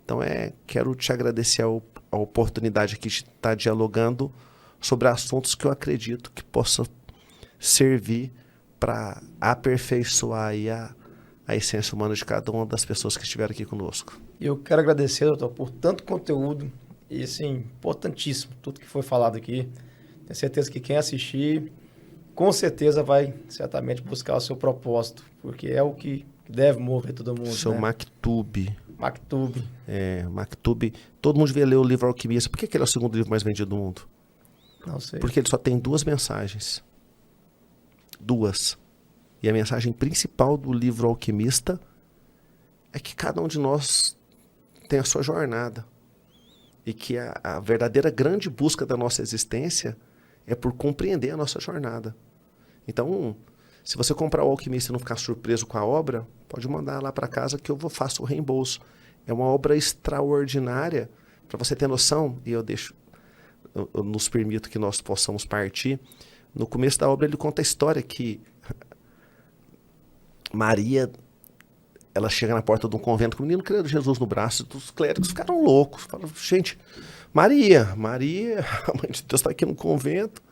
Então, quero te agradecer a oportunidade aqui de estar dialogando sobre assuntos que eu acredito que possam servir para aperfeiçoar aí a essência humana de cada uma das pessoas que estiveram aqui conosco. Eu quero agradecer, doutor, por tanto conteúdo e, assim, importantíssimo, tudo que foi falado aqui. Tenho certeza que quem assistir, com certeza vai certamente buscar o seu propósito, porque é o que deve mover todo mundo. Seu, né? Maktub. Maktub. Todo mundo devia ler o livro Alquimista. Por que ele é o segundo livro mais vendido do mundo? Não sei. Porque ele só tem 2 mensagens. 2. E a mensagem principal do livro Alquimista é que cada um de nós tem a sua jornada. E que a verdadeira grande busca da nossa existência é por compreender a nossa jornada. Então, se você comprar o Alquimista e não ficar surpreso com a obra, pode mandar lá para casa que eu faço o reembolso. É uma obra extraordinária, para você ter noção, e eu nos permito que nós possamos partir. No começo da obra ele conta a história que Maria, ela chega na porta de um convento com o menino criando Jesus no braço, os clérigos ficaram loucos. Falaram, gente, Maria, a mãe de Deus está aqui no convento.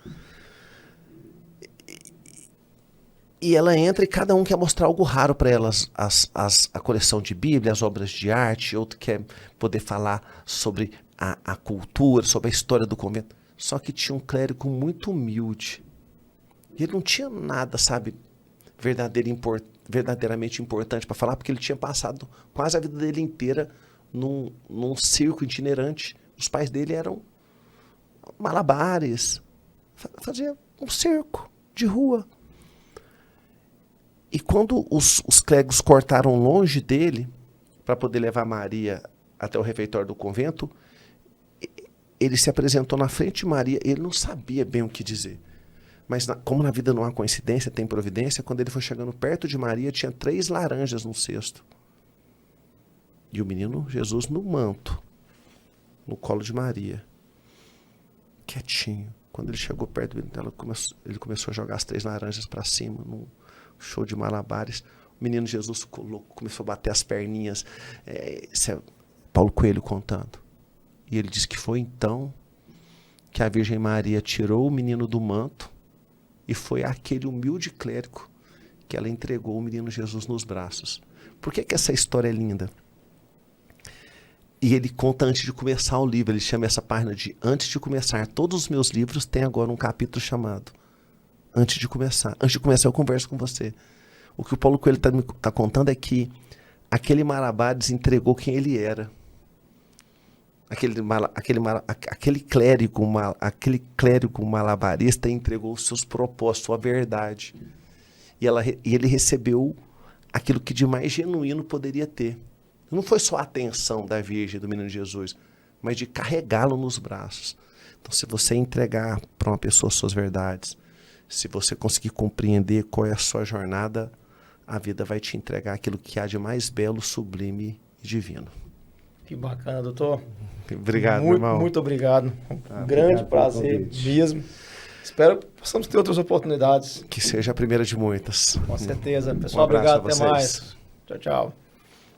E ela entra e cada um quer mostrar algo raro para elas. A coleção de Bíblia, as obras de arte, outro quer poder falar sobre a cultura, sobre a história do convento. Só que tinha um clérigo muito humilde. E ele não tinha nada, sabe, verdadeiramente importante para falar, porque ele tinha passado quase a vida dele inteira num circo itinerante. Os pais dele eram malabares. Fazia um circo de rua. E quando os clérigos cortaram longe dele, para poder levar Maria até o refeitório do convento, ele se apresentou na frente de Maria, ele não sabia bem o que dizer. Mas como na vida não há coincidência, tem providência, quando ele foi chegando perto de Maria, tinha 3 laranjas no cesto. E o menino Jesus no manto, no colo de Maria, quietinho. Quando ele chegou perto dela, ele começou a jogar as 3 laranjas para cima, num show de malabares. O menino Jesus ficou louco, começou a bater as perninhas. Isso é Paulo Coelho contando. E ele diz que foi então que a Virgem Maria tirou o menino do manto e foi aquele humilde clérigo que ela entregou o menino Jesus nos braços. Por que essa história é linda? E ele conta antes de começar o livro, ele chama essa página de Antes de Começar. Todos os meus livros têm agora um capítulo chamado Antes de Começar. Antes de começar eu converso com você. O que o Paulo Coelho está contando é que aquele malabares entregou quem ele era. Aquele clérigo malabarista entregou os seus propósitos, sua verdade. E ele recebeu aquilo que de mais genuíno poderia ter. Não foi só a atenção da Virgem, do menino Jesus, mas de carregá-lo nos braços. Então, se você entregar para uma pessoa suas verdades, se você conseguir compreender qual é a sua jornada, a vida vai te entregar aquilo que há de mais belo, sublime e divino. Que bacana, doutor. Obrigado, meu irmão. Muito obrigado. Um grande prazer mesmo. Espero que possamos ter outras oportunidades. Que seja a primeira de muitas. Com certeza. Pessoal, obrigado. Até mais. Tchau, tchau.